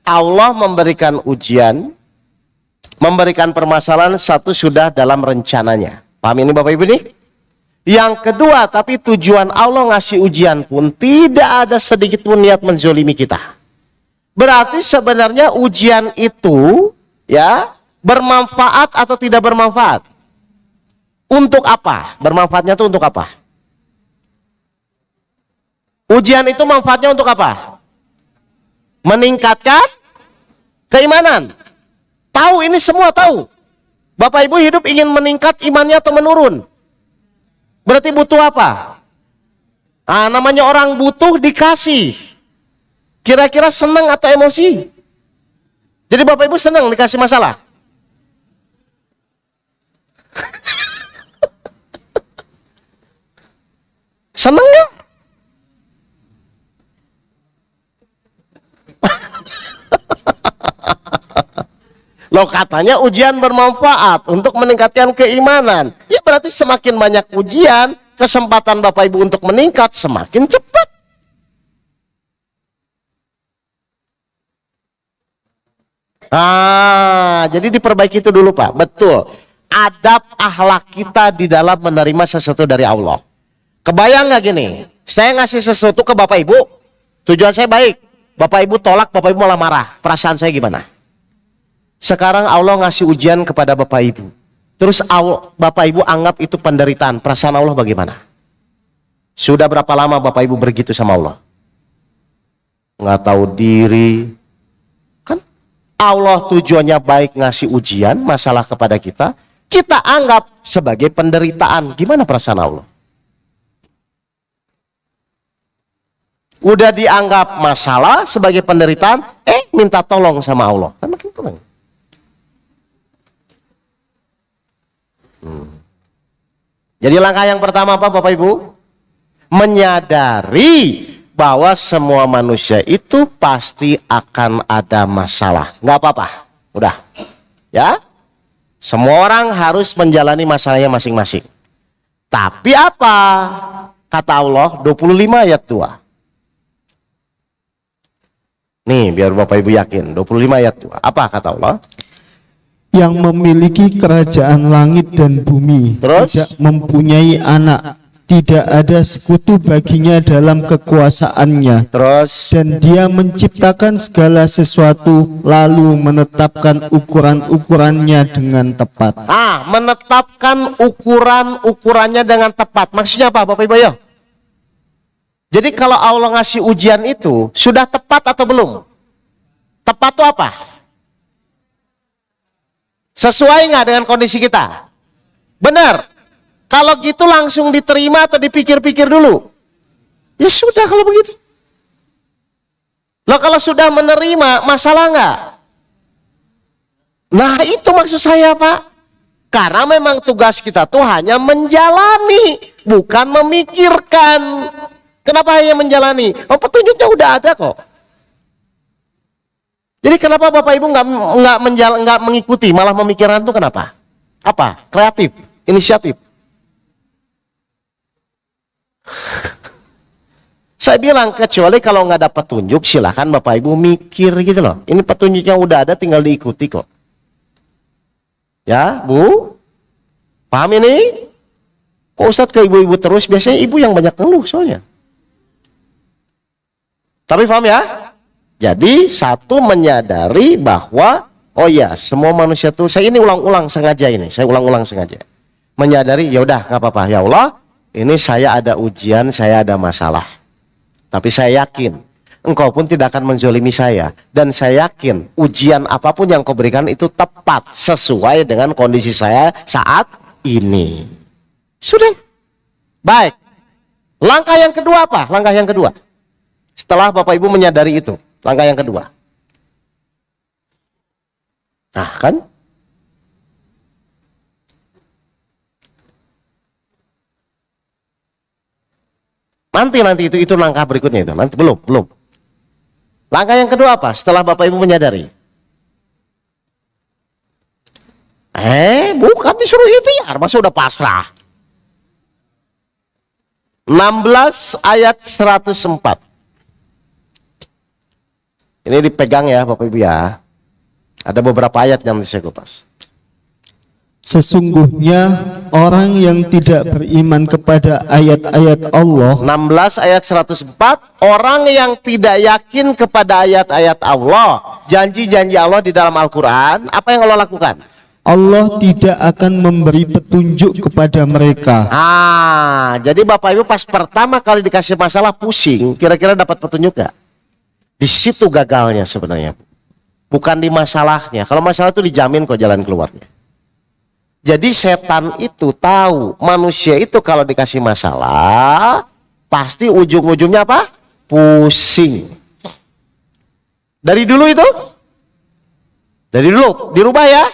Allah memberikan ujian, memberikan permasalahan, satu sudah dalam rencananya. Paham ini Bapak Ibu nih? Yang kedua, tapi tujuan Allah ngasih ujian pun tidak ada sedikit pun niat menzolimi kita. Berarti sebenarnya ujian itu ya bermanfaat atau tidak bermanfaat? Untuk apa? Bermanfaatnya itu untuk apa? Ujian itu manfaatnya untuk apa? Meningkatkan keimanan. Tahu ini semua tahu. Bapak Ibu hidup ingin meningkat imannya atau menurun? Berarti butuh apa? Nah, namanya orang butuh dikasih. Kira-kira senang atau emosi? Jadi Bapak Ibu senang dikasih masalah? Senang nggak? Loh, katanya ujian bermanfaat untuk meningkatkan keimanan. Ya berarti semakin banyak ujian, kesempatan Bapak Ibu untuk meningkat semakin cepat. Jadi diperbaiki itu dulu Pak. Betul. Adab akhlak kita di dalam menerima sesuatu dari Allah. Kebayang nggak gini? Saya ngasih sesuatu ke Bapak Ibu, tujuan saya baik. Bapak Ibu tolak, Bapak Ibu malah marah. Perasaan saya gimana? Sekarang Allah ngasih ujian kepada Bapak Ibu. Terus Bapak Ibu anggap itu penderitaan. Perasaan Allah bagaimana? Sudah berapa lama Bapak Ibu begitu sama Allah? Nggak tahu diri. Kan Allah tujuannya baik ngasih ujian, masalah kepada kita. Kita anggap sebagai penderitaan. Gimana perasaan Allah? Udah dianggap masalah sebagai penderitaan, minta tolong sama Allah. Kan makin tolong. Jadi langkah yang pertama apa Bapak Ibu? Menyadari bahwa semua manusia itu pasti akan ada masalah. Nggak apa-apa. Udah. Ya. Semua orang harus menjalani masalahnya masing-masing. Tapi apa? Kata Allah 25 ayat 2. Nih biar Bapak Ibu yakin. 25 ayat 2. Apa kata Allah? Yang memiliki kerajaan langit dan bumi, Terus? tidak mempunyai anak, tidak ada sekutu baginya dalam kekuasaannya, Terus? dan dia menciptakan segala sesuatu lalu menetapkan ukuran-ukurannya dengan tepat. Menetapkan ukuran-ukurannya dengan tepat. Maksudnya apa Bapak Ibu ya? Jadi kalau Allah ngasih ujian itu sudah tepat atau belum? Tepat itu apa? Sesuai nggak dengan kondisi kita? Benar. Kalau gitu langsung diterima atau dipikir-pikir dulu? Ya sudah kalau begitu. Loh kalau sudah menerima, masalah nggak? Nah itu maksud saya Pak. Karena memang tugas kita tuh hanya menjalani, bukan memikirkan. Kenapa hanya menjalani? Petunjuknya udah ada kok. Jadi kenapa Bapak Ibu nggak mengikuti, malah memikirkan itu kenapa? Apa? Kreatif, inisiatif. Saya bilang kecuali kalau nggak ada petunjuk, silahkan Bapak Ibu mikir gitu loh. Ini petunjuknya udah ada, tinggal diikuti kok. Ya, Bu? Paham ini? Kok Ustadz ke ibu-ibu terus? Biasanya ibu yang banyak ngeluh soalnya. Tapi paham ya? Jadi satu menyadari bahwa oh ya semua manusia tuh, saya ini ulang-ulang sengaja ini, saya ulang-ulang sengaja. Menyadari ya udah nggak apa-apa ya Allah, ini saya ada ujian, saya ada masalah. Tapi saya yakin Engkau pun tidak akan menzolimi saya, dan saya yakin ujian apapun yang Kau berikan itu tepat sesuai dengan kondisi saya saat ini. Sudah. Baik. Langkah yang kedua apa? Langkah yang kedua. Setelah Bapak Ibu menyadari itu. Langkah yang kedua. Nah kan? Nanti itu langkah berikutnya itu. Nanti belum. Langkah yang kedua apa? Setelah Bapak Ibu menyadari. Bukan disuruh ikhtiar, masa udah pasrah. 16 ayat 104. Ini dipegang ya Bapak Ibu ya. Ada beberapa ayat yang saya kupas. Sesungguhnya orang yang tidak beriman kepada ayat-ayat Allah, 16 ayat 104, orang yang tidak yakin kepada ayat-ayat Allah, janji-janji Allah di dalam Al-Quran, apa yang Allah lakukan? Allah tidak akan memberi petunjuk kepada mereka. Jadi Bapak Ibu pas pertama kali dikasih masalah pusing, kira-kira dapat petunjuk gak? Di situ gagalnya sebenarnya. Bukan di masalahnya. Kalau masalah itu dijamin kok jalan keluarnya. Jadi setan itu tahu manusia itu kalau dikasih masalah pasti ujung-ujungnya apa? Pusing. Dari dulu itu? Dari dulu dirubah ya.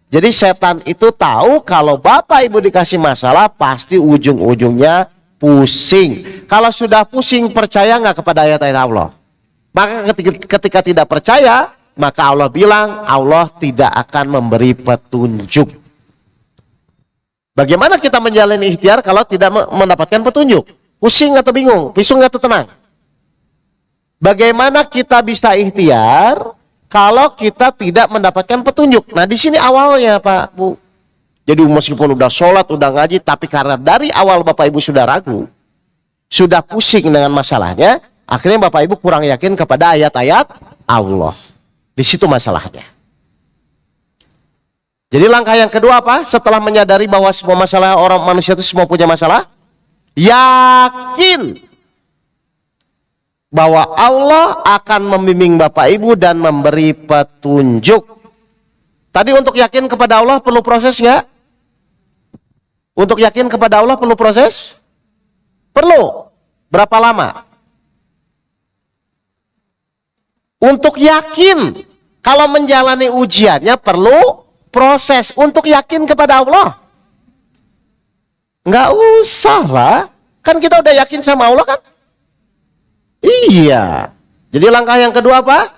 Jadi setan itu tahu kalau Bapak Ibu dikasih masalah pasti ujung-ujungnya pusing. Kalau sudah pusing, percaya nggak kepada ayat-ayat Allah? Maka ketika tidak percaya, maka Allah bilang Allah tidak akan memberi petunjuk. Bagaimana kita menjalani ikhtiar kalau tidak mendapatkan petunjuk? Pusing atau bingung? Pisung atau tenang? Bagaimana kita bisa ikhtiar kalau kita tidak mendapatkan petunjuk? Nah, di sini awalnya Pak Bu. Jadi meskipun udah sholat, udah ngaji, tapi karena dari awal Bapak Ibu sudah ragu, sudah pusing dengan masalahnya, akhirnya Bapak Ibu kurang yakin kepada ayat-ayat Allah. Di situ masalahnya. Jadi langkah yang kedua apa? Setelah menyadari bahwa semua masalah orang manusia itu semua punya masalah, yakin bahwa Allah akan membimbing Bapak Ibu dan memberi petunjuk. Tadi untuk yakin kepada Allah perlu proses nggak? Untuk yakin kepada Allah perlu proses? Perlu. Berapa lama? Untuk yakin kalau menjalani ujiannya perlu proses. Untuk yakin kepada Allah nggak usah lah, kan kita udah yakin sama Allah kan. Iya. Jadi langkah yang kedua apa?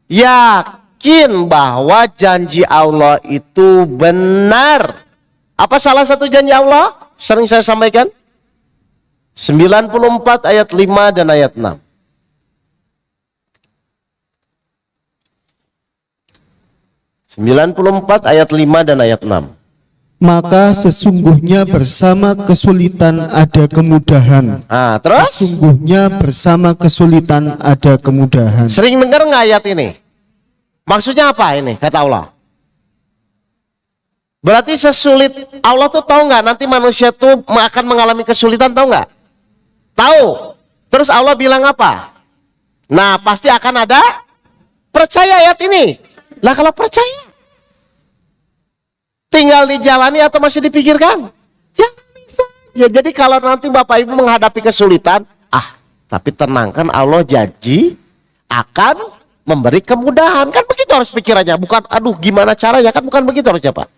Yakin bahwa janji Allah itu benar. Apa salah satu janji Allah? Sering saya sampaikan 94 ayat 5 dan ayat 6. ayat 5 dan ayat 6. Maka sesungguhnya bersama kesulitan ada kemudahan. Terus? Sesungguhnya bersama kesulitan ada kemudahan. Sering dengar nggak ayat ini? Maksudnya apa ini kata Allah? Berarti sesulit Allah tuh tahu nggak nanti manusia tuh akan mengalami kesulitan, tahu nggak? Tahu. Terus Allah bilang apa? Nah pasti akan ada. Percaya ayat ini. Lah kalau percaya, tinggal dijalani atau masih dipikirkan? Ya bisa. Ya jadi kalau nanti Bapak Ibu menghadapi kesulitan, tapi tenang kan Allah janji akan memberi kemudahan. Kan begitu harus pikirannya, bukan aduh gimana caranya, kan bukan begitu harusnya Pak.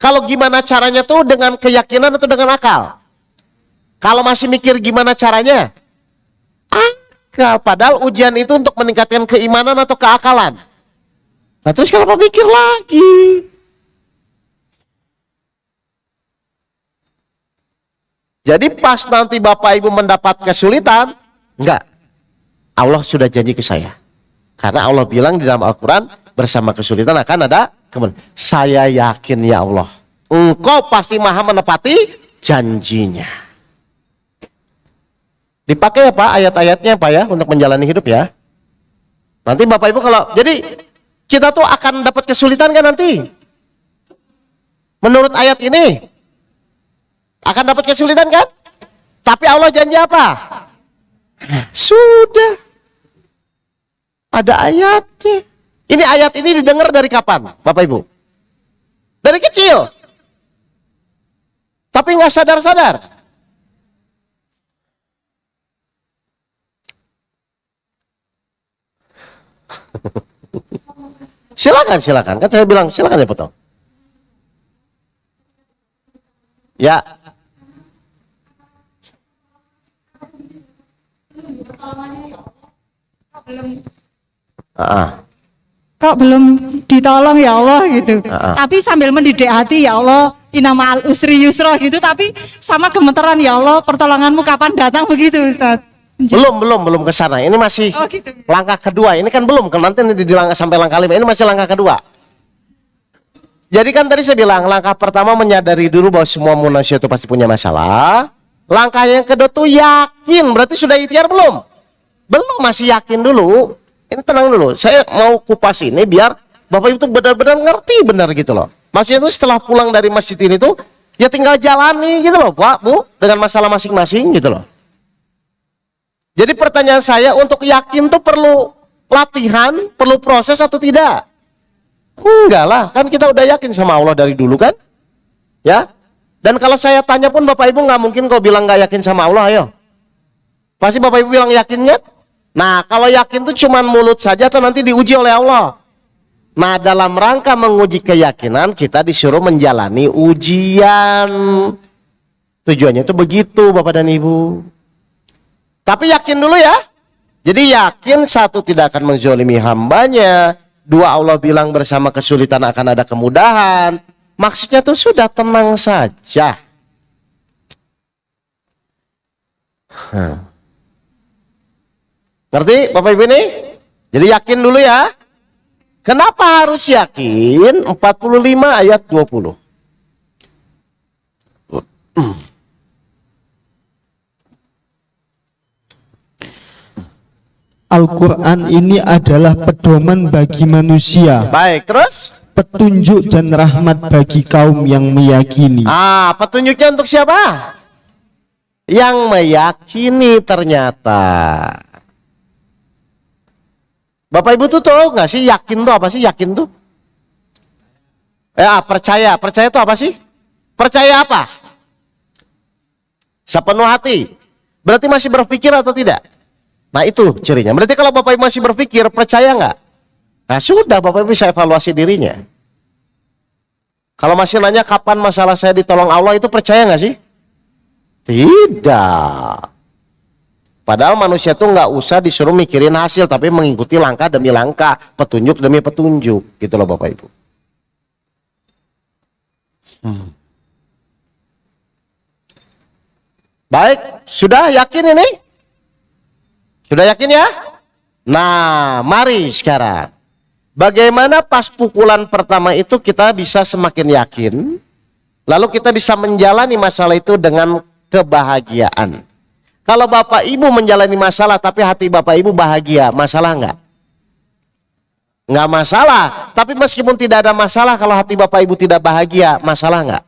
Kalau gimana caranya tuh dengan keyakinan atau dengan akal? Kalau masih mikir gimana caranya? Akal. Padahal ujian itu untuk meningkatkan keimanan atau keakalan. Nah terus kenapa mikir lagi? Jadi pas nanti Bapak Ibu mendapat kesulitan, enggak. Allah sudah janji ke saya. Karena Allah bilang di dalam Al-Quran, bersama kesulitan akan ada kemudian. Saya yakin ya Allah, Engkau pasti maha menepati janjinya. Dipakai ya Pak ayat-ayatnya Pak ya, untuk menjalani hidup ya. Nanti Bapak Ibu kalau, jadi kita tuh akan dapat kesulitan kan nanti? Menurut ayat ini akan dapat kesulitan kan? Tapi Allah janji apa? Sudah ada ayatnya. Ini ayat ini didengar dari kapan Bapak Ibu? Dari kecil. Tapi nggak sadar-sadar. Silakan. Kan saya bilang silakan ya potong. Ya. Kok belum ditolong ya Allah gitu. Tapi sambil mendidik hati ya Allah, inna ma'al usri yusra gitu, tapi sama gemeteran ya Allah, pertolonganmu kapan datang begitu Ustaz. Belum ke sana. Ini masih Oh, gitu. langkah kedua. Ini kan belum, kan nanti di langkah sampai langkah 5. Ini masih langkah kedua. Jadi kan tadi saya bilang langkah pertama menyadari dulu bahwa semua manusia itu pasti punya masalah. Langkah yang kedua tuh yakin. Berarti sudah ikhtiar belum? Belum, masih yakin dulu. Ini tenang dulu. Saya mau kupas ini biar Bapak Ibu tuh benar-benar ngerti benar gitu loh. Maksudnya itu setelah pulang dari masjid ini tuh ya tinggal jalani gitu loh Pak, Bu, dengan masalah masing-masing gitu loh. Jadi pertanyaan saya, untuk yakin tuh perlu latihan, perlu proses atau tidak? Enggak lah, kan kita udah yakin sama Allah dari dulu kan? Ya. Dan kalau saya tanya pun Bapak Ibu nggak mungkin kau bilang nggak yakin sama Allah, ayo. Pasti Bapak Ibu bilang yakinnya. Nah, kalau yakin tuh cuman mulut saja atau nanti diuji oleh Allah. Nah, dalam rangka menguji keyakinan kita disuruh menjalani ujian. Tujuannya itu begitu Bapak dan Ibu. Tapi yakin dulu ya. Jadi yakin, satu, tidak akan menzolimi hambanya. Dua, Allah bilang bersama kesulitan akan ada kemudahan. Maksudnya tuh sudah tenang saja. Ngerti Bapak Ibu ini? Jadi yakin dulu ya. Kenapa harus yakin? 45 ayat 20. Al-Quran ini adalah pedoman bagi manusia, Baik, terus? petunjuk dan rahmat bagi kaum yang meyakini. Petunjuknya untuk siapa? Yang meyakini ternyata. Bapak Ibu tuh tahu nggak sih yakin tuh apa sih? Yakin tuh? Percaya. Percaya itu apa sih? Percaya apa? Sepenuh hati. Berarti masih berpikir atau tidak? Nah itu cirinya. Berarti kalau Bapak Ibu masih berpikir, percaya nggak? Nah sudah, Bapak Ibu bisa evaluasi dirinya. Kalau masih nanya kapan masalah saya ditolong Allah, itu percaya nggak sih? Tidak. Padahal manusia tuh nggak usah disuruh mikirin hasil, tapi mengikuti langkah demi langkah, petunjuk demi petunjuk, gitu loh Bapak Ibu. Baik, sudah yakin ini? Sudah yakin ya? Nah, mari sekarang. Bagaimana pas pukulan pertama itu kita bisa semakin yakin, lalu kita bisa menjalani masalah itu dengan kebahagiaan. Kalau Bapak Ibu menjalani masalah tapi hati Bapak Ibu bahagia, masalah enggak? Enggak masalah. Tapi meskipun tidak ada masalah, kalau hati Bapak Ibu tidak bahagia, masalah enggak?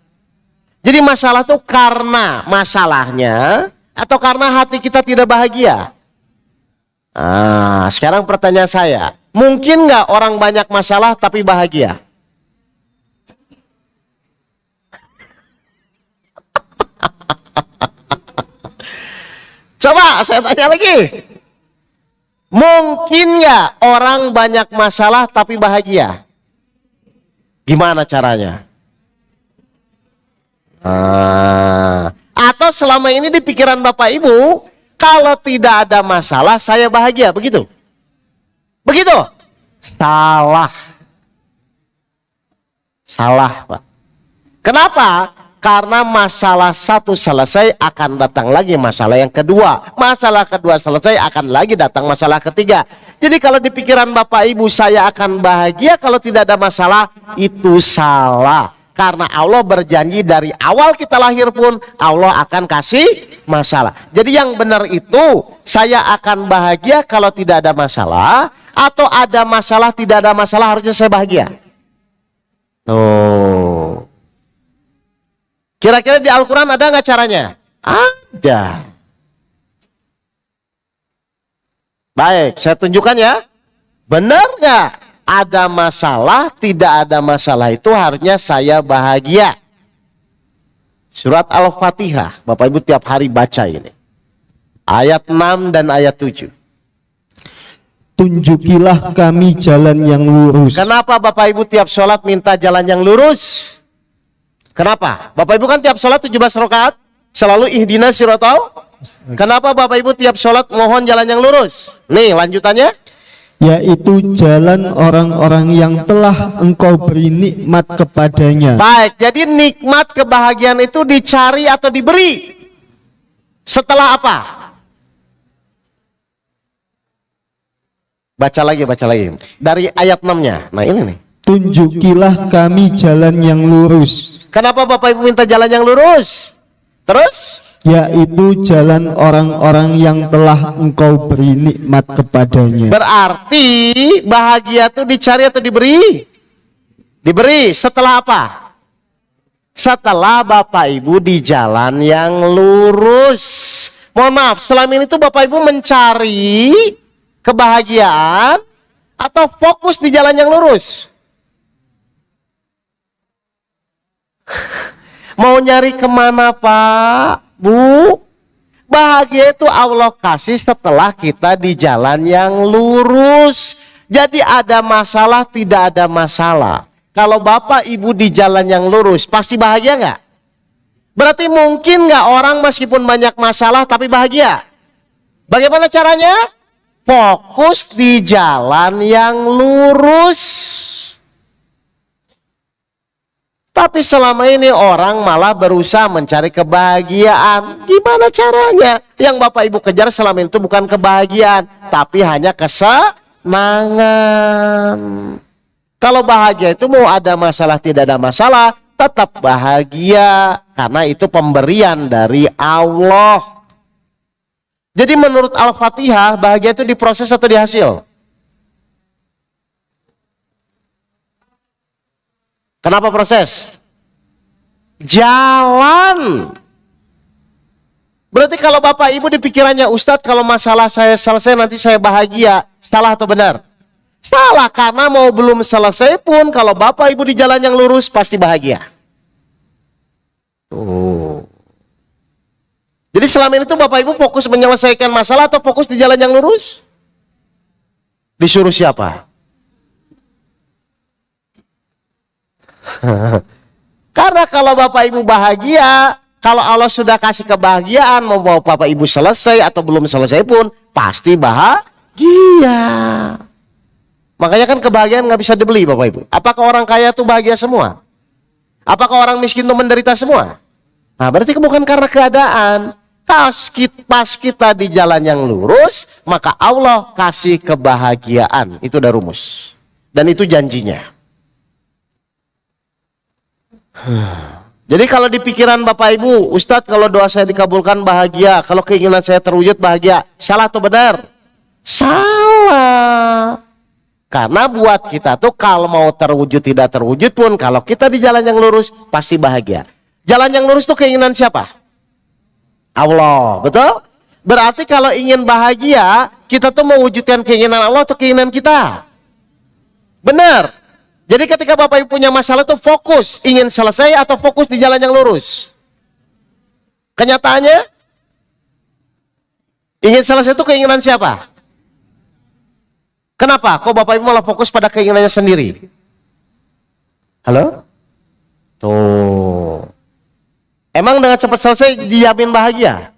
Jadi masalah itu karena masalahnya atau karena hati kita tidak bahagia? Sekarang pertanyaan saya, mungkin nggak orang banyak masalah tapi bahagia? Coba saya tanya lagi. Mungkin nggak orang banyak masalah tapi bahagia? Gimana caranya? Atau selama ini di pikiran Bapak Ibu, kalau tidak ada masalah saya bahagia, begitu? Begitu? Salah. Salah, Pak. Kenapa? Karena masalah satu selesai akan datang lagi masalah yang kedua. Masalah kedua selesai akan lagi datang masalah ketiga. Jadi kalau di pikiran Bapak Ibu saya akan bahagia kalau tidak ada masalah, itu salah. Karena Allah berjanji dari awal kita lahir pun Allah akan kasih masalah. Jadi yang benar itu, saya akan bahagia kalau tidak ada masalah, atau ada masalah tidak ada masalah harusnya saya bahagia. Kira-kira di Al-Quran ada nggak caranya? Ada. Baik, saya tunjukkan ya. Benar nggak? Ada masalah, tidak ada masalah itu harusnya saya bahagia. Surat Al-Fatihah, Bapak Ibu tiap hari baca ini. Ayat 6 dan ayat 7. Tunjukilah kami jalan yang lurus. Kenapa Bapak Ibu tiap sholat minta jalan yang lurus? Kenapa? Bapak Ibu kan tiap sholat 17 rakaat selalu ihdinas siratal. Kenapa Bapak Ibu tiap sholat mohon jalan yang lurus? Nih lanjutannya. Yaitu jalan orang-orang yang telah engkau beri nikmat kepadanya. Baik, jadi nikmat kebahagiaan itu dicari atau diberi setelah apa? Baca lagi. Dari ayat 6-nya. Nah ini nih. Tunjukilah kami jalan yang lurus, Kenapa Bapak Ibu minta jalan yang lurus? Terus? yaitu jalan orang-orang yang telah Engkau beri nikmat kepadanya. Berarti bahagia itu dicari atau diberi? Diberi. Setelah apa? Setelah Bapak Ibu di jalan yang lurus. Mohon maaf, selama ini tuh Bapak Ibu mencari kebahagiaan atau fokus di jalan yang lurus? Mau nyari kemana Pak, Bu? Bahagia itu Allah kasih setelah kita di jalan yang lurus. Jadi ada masalah, tidak ada masalah. Kalau Bapak Ibu di jalan yang lurus, pasti bahagia nggak? Berarti mungkin nggak orang meskipun banyak masalah tapi bahagia? Bagaimana caranya? Fokus di jalan yang lurus. Tapi selama ini orang malah berusaha mencari kebahagiaan. Gimana caranya? Yang Bapak Ibu kejar selama itu bukan kebahagiaan, tapi hanya kesenangan. Kalau bahagia itu mau ada masalah tidak ada masalah, tetap bahagia. Karena itu pemberian dari Allah. Jadi menurut Al-Fatihah, bahagia itu diproses atau dihasil? Kenapa proses? Jalan. Berarti kalau Bapak Ibu di pikirannya, Ustadz kalau masalah saya selesai nanti saya bahagia. Salah atau benar? Salah, karena mau belum selesai pun kalau Bapak Ibu di jalan yang lurus pasti bahagia. Jadi selama ini tuh Bapak Ibu fokus menyelesaikan masalah atau fokus di jalan yang lurus? Disuruh siapa? Karena kalau Bapak Ibu bahagia, kalau Allah sudah kasih kebahagiaan, mau Bapak Ibu selesai atau belum selesai pun pasti bahagia. Makanya kan kebahagiaan nggak bisa dibeli Bapak Ibu. Apakah orang kaya tuh bahagia semua? Apakah orang miskin tuh menderita semua? Nah berarti bukan karena keadaan. Pas kita di jalan yang lurus, maka Allah kasih kebahagiaan. Itu udah rumus. Dan itu janjinya. Jadi kalau di pikiran Bapak Ibu, Ustadz kalau doa saya dikabulkan bahagia, kalau keinginan saya terwujud bahagia, salah atau benar? Salah. Karena buat kita tuh kalau mau terwujud tidak terwujud pun, kalau kita di jalan yang lurus pasti bahagia. Jalan yang lurus tuh keinginan siapa? Allah, betul? Berarti kalau ingin bahagia, kita tuh mewujudkan keinginan Allah atau keinginan kita? Benar. Jadi ketika Bapak Ibu punya masalah tuh fokus ingin selesai atau fokus di jalan yang lurus? Kenyataannya ingin selesai itu keinginan siapa? Kenapa? Kok Bapak Ibu malah fokus pada keinginannya sendiri? Halo? Tuh. Emang dengan cepat selesai dijamin bahagia?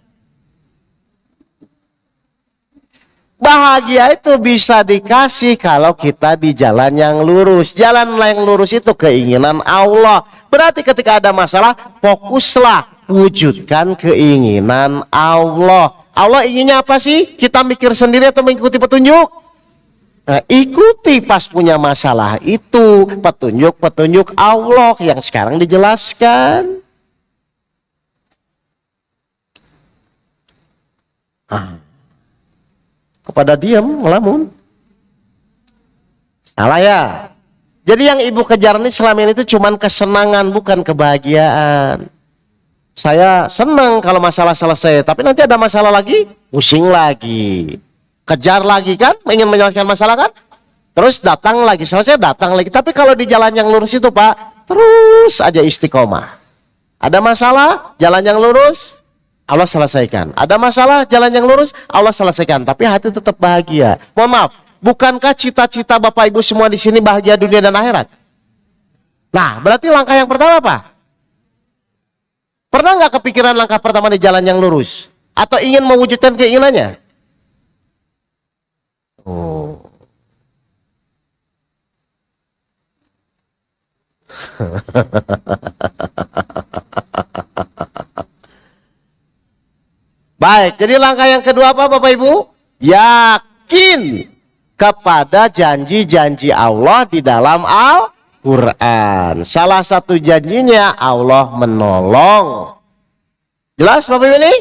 Bahagia itu bisa dikasih kalau kita di jalan yang lurus. Jalan yang lurus itu keinginan Allah. Berarti ketika ada masalah, fokuslah wujudkan keinginan Allah. Allah inginnya apa sih? Kita mikir sendiri atau mengikuti petunjuk? Nah, ikuti pas punya masalah itu petunjuk-petunjuk Allah yang sekarang dijelaskan. Kepada diam, ngelamun. Salah ya. Jadi yang ibu kejar ini selama ini itu cuman kesenangan, bukan kebahagiaan. Saya senang kalau masalah selesai, tapi nanti ada masalah lagi, pusing lagi. Kejar lagi kan, ingin menyelesaikan masalah kan? Terus datang lagi, selesai datang lagi. Tapi kalau di jalan yang lurus itu Pak, terus aja istiqomah. Ada masalah, jalan yang lurus, Allah selesaikan. Ada masalah, jalan yang lurus, Allah selesaikan. Tapi hati tetap bahagia. Mohon maaf, bukankah cita-cita Bapak Ibu semua di sini bahagia dunia dan akhirat? Nah, berarti langkah yang pertama apa? Pernah nggak kepikiran langkah pertama di jalan yang lurus? Atau ingin mewujudkan keinginannya? Oh. Baik, jadi langkah yang kedua apa Bapak Ibu? Yakin. kepada janji-janji Allah di dalam Al-Quran. Salah satu janjinya Allah menolong. Jelas Bapak Ibu ini?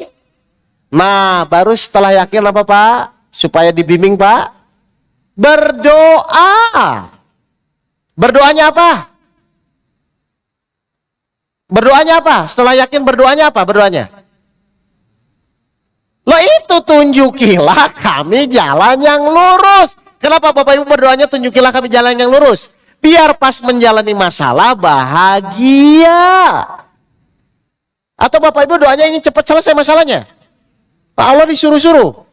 Nah, baru setelah yakin apa Pak? Supaya dibimbing Pak? Berdoa. Berdoanya apa? Berdoanya apa? Setelah yakin berdoanya apa? Berdoanya? Loh itu tunjukilah kami jalan yang lurus. Kenapa Bapak Ibu berdoanya tunjukilah kami jalan yang lurus? Biar pas menjalani masalah bahagia. Atau Bapak Ibu doanya ingin cepat selesai masalahnya? Pak Allah disuruh-suruh.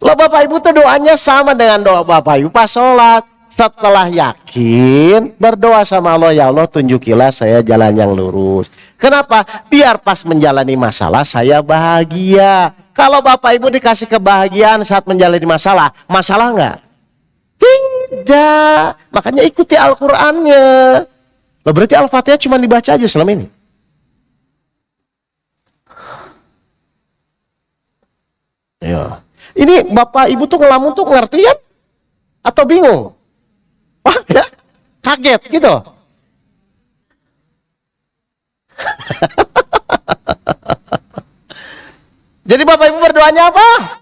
Loh Bapak Ibu tuh doanya sama dengan doa Bapak Ibu pas sholat. Setelah yakin berdoa sama Allah, ya Allah tunjukilah saya jalan yang lurus. Kenapa? Biar pas menjalani masalah saya bahagia. Kalau Bapak Ibu dikasih kebahagiaan saat menjalani masalah, masalah enggak? Tidak. Makanya ikuti Al-Qur'annya. Loh berarti Al-Fatihah cuma dibaca aja selama ini. Ya. Ini Bapak Ibu tuh ngelamun tuh ngerti kan? Atau bingung? Wah ya, kaget gitu. Jadi Bapak Ibu berdoanya apa?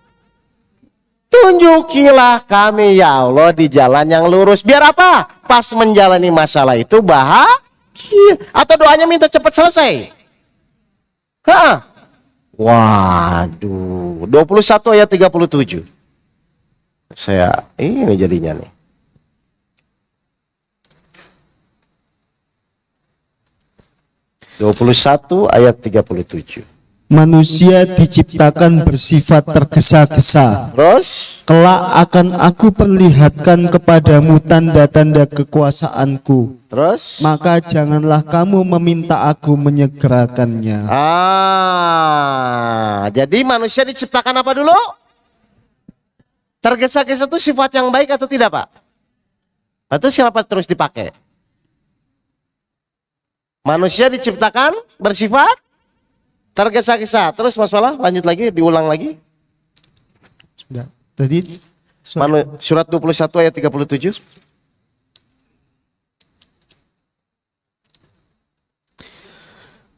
Tunjukilah kami ya Allah di jalan yang lurus. Biar apa? Pas menjalani masalah itu bahagia. Atau doanya minta cepat selesai. Hah? Waduh, 21 ayat 37. Saya ini jadinya nih. (21 ayat 37). Manusia diciptakan bersifat tergesa-gesa. Terus Kelak akan aku perlihatkan kepadamu tanda-tanda kekuasaanku. Maka janganlah kamu meminta aku menyegerakannya. Jadi manusia diciptakan apa dulu? Tergesa-gesa itu sifat yang baik atau tidak Pak? Atau siapa terus dipakai? Manusia diciptakan bersifat tergesa-gesa. Terus Mas Fala lanjut lagi, diulang lagi. Sudah. Tadi surat 21 ayat 37.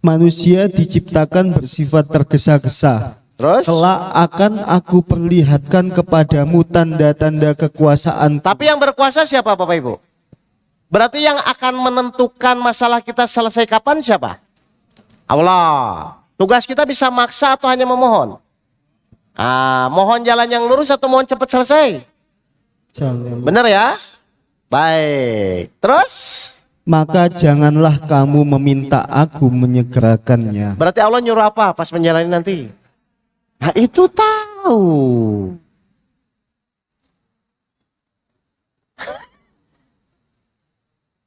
Manusia diciptakan bersifat tergesa-gesa. Terus? Kelak akan aku perlihatkan kepadamu tanda-tanda kekuasaan. Tapi yang berkuasa siapa Bapak Ibu? Berarti yang akan menentukan masalah kita selesai kapan siapa? Allah. Tugas kita bisa maksa atau hanya memohon? Mohon jalan yang lurus atau mohon cepat selesai? Benar ya? Baik. Terus? Maka janganlah kamu meminta aku menyegerakannya. Berarti Allah nyuruh apa pas menjalani nanti? Nah itu tahu.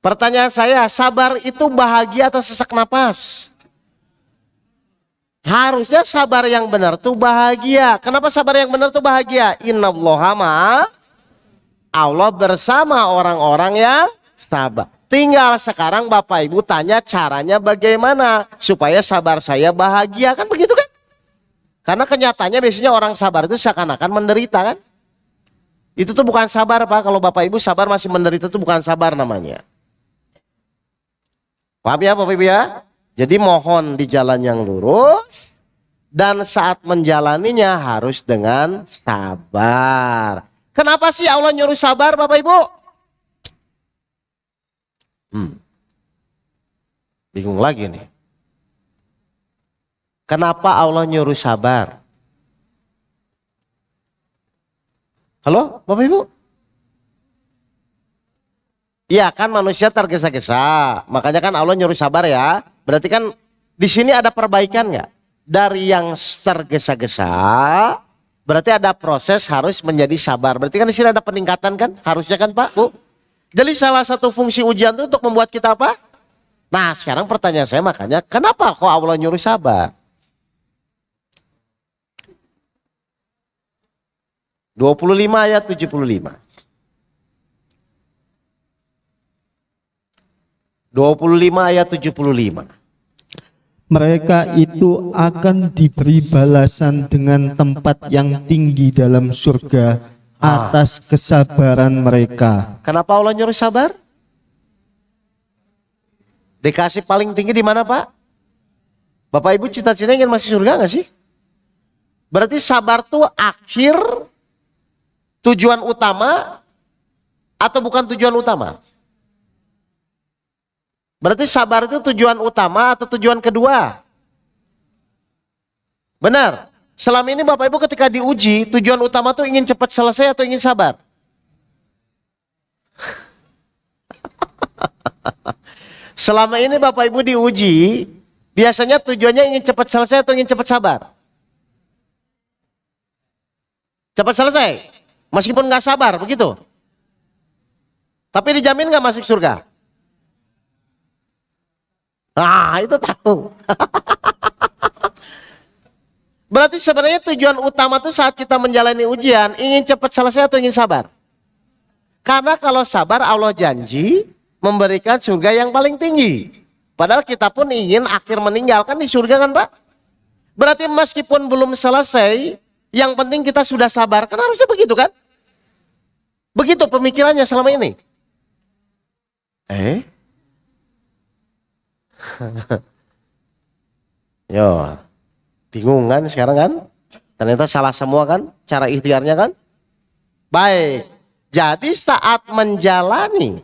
Pertanyaan saya, sabar itu bahagia atau sesak napas? Harusnya sabar yang benar tuh bahagia. Kenapa sabar yang benar tuh bahagia? Innallaha ma'a, Allah bersama orang-orang yang sabar. Tinggal sekarang Bapak Ibu tanya caranya bagaimana supaya sabar saya bahagia, kan begitu kan? Karena kenyataannya biasanya orang sabar itu seakan-akan menderita kan? Itu tuh bukan sabar Pak. Kalau Bapak Ibu sabar masih menderita itu bukan sabar namanya. Paham ya Bapak Ibu ya? Jadi mohon di jalan yang lurus dan saat menjalaninya harus dengan sabar. Kenapa sih Allah nyuruh sabar Bapak Ibu? Bingung lagi nih. Kenapa Allah nyuruh sabar? Halo Bapak Ibu? Iya kan manusia tergesa-gesa, makanya kan Allah nyuruh sabar ya. Berarti kan di sini ada perbaikan nggak? Dari yang tergesa-gesa, berarti ada proses harus menjadi sabar. Berarti kan di sini ada peningkatan kan? Harusnya kan Pak, Bu? Jadi salah satu fungsi ujian itu untuk membuat kita apa? Nah sekarang pertanyaan saya makanya, kenapa kok Allah nyuruh sabar? 25 ayat 75. 25 ayat 75. mereka itu akan diberi balasan dengan tempat yang tinggi dalam surga atas kesabaran mereka. Kenapa Allah nyuruh sabar? Dikasih paling tinggi di mana, Pak? Bapak Ibu cita-cita ingin masuk surga nggak sih? Berarti sabar tuh akhir tujuan utama atau bukan tujuan utama? Berarti sabar itu tujuan utama atau tujuan kedua? Benar. Selama ini Bapak Ibu ketika diuji, tujuan utama tuh ingin cepat selesai atau ingin sabar? Selama ini Bapak Ibu diuji, biasanya tujuannya ingin cepat selesai atau ingin cepat sabar? Cepat selesai, meskipun nggak sabar, begitu. Tapi dijamin nggak masuk surga? Ah, itu tahu. Berarti sebenarnya tujuan utama tuh saat kita menjalani ujian, ingin cepat selesai atau ingin sabar? Karena kalau sabar, Allah janji memberikan surga yang paling tinggi. Padahal kita pun ingin akhir meninggalkan di surga kan, Pak? Berarti meskipun belum selesai, yang penting kita sudah sabar. Kan harusnya begitu kan? Begitu pemikirannya selama ini. Yo, bingung kan sekarang kan? Ternyata salah semua kan cara ikhtiarnya kan? Baik, jadi saat menjalani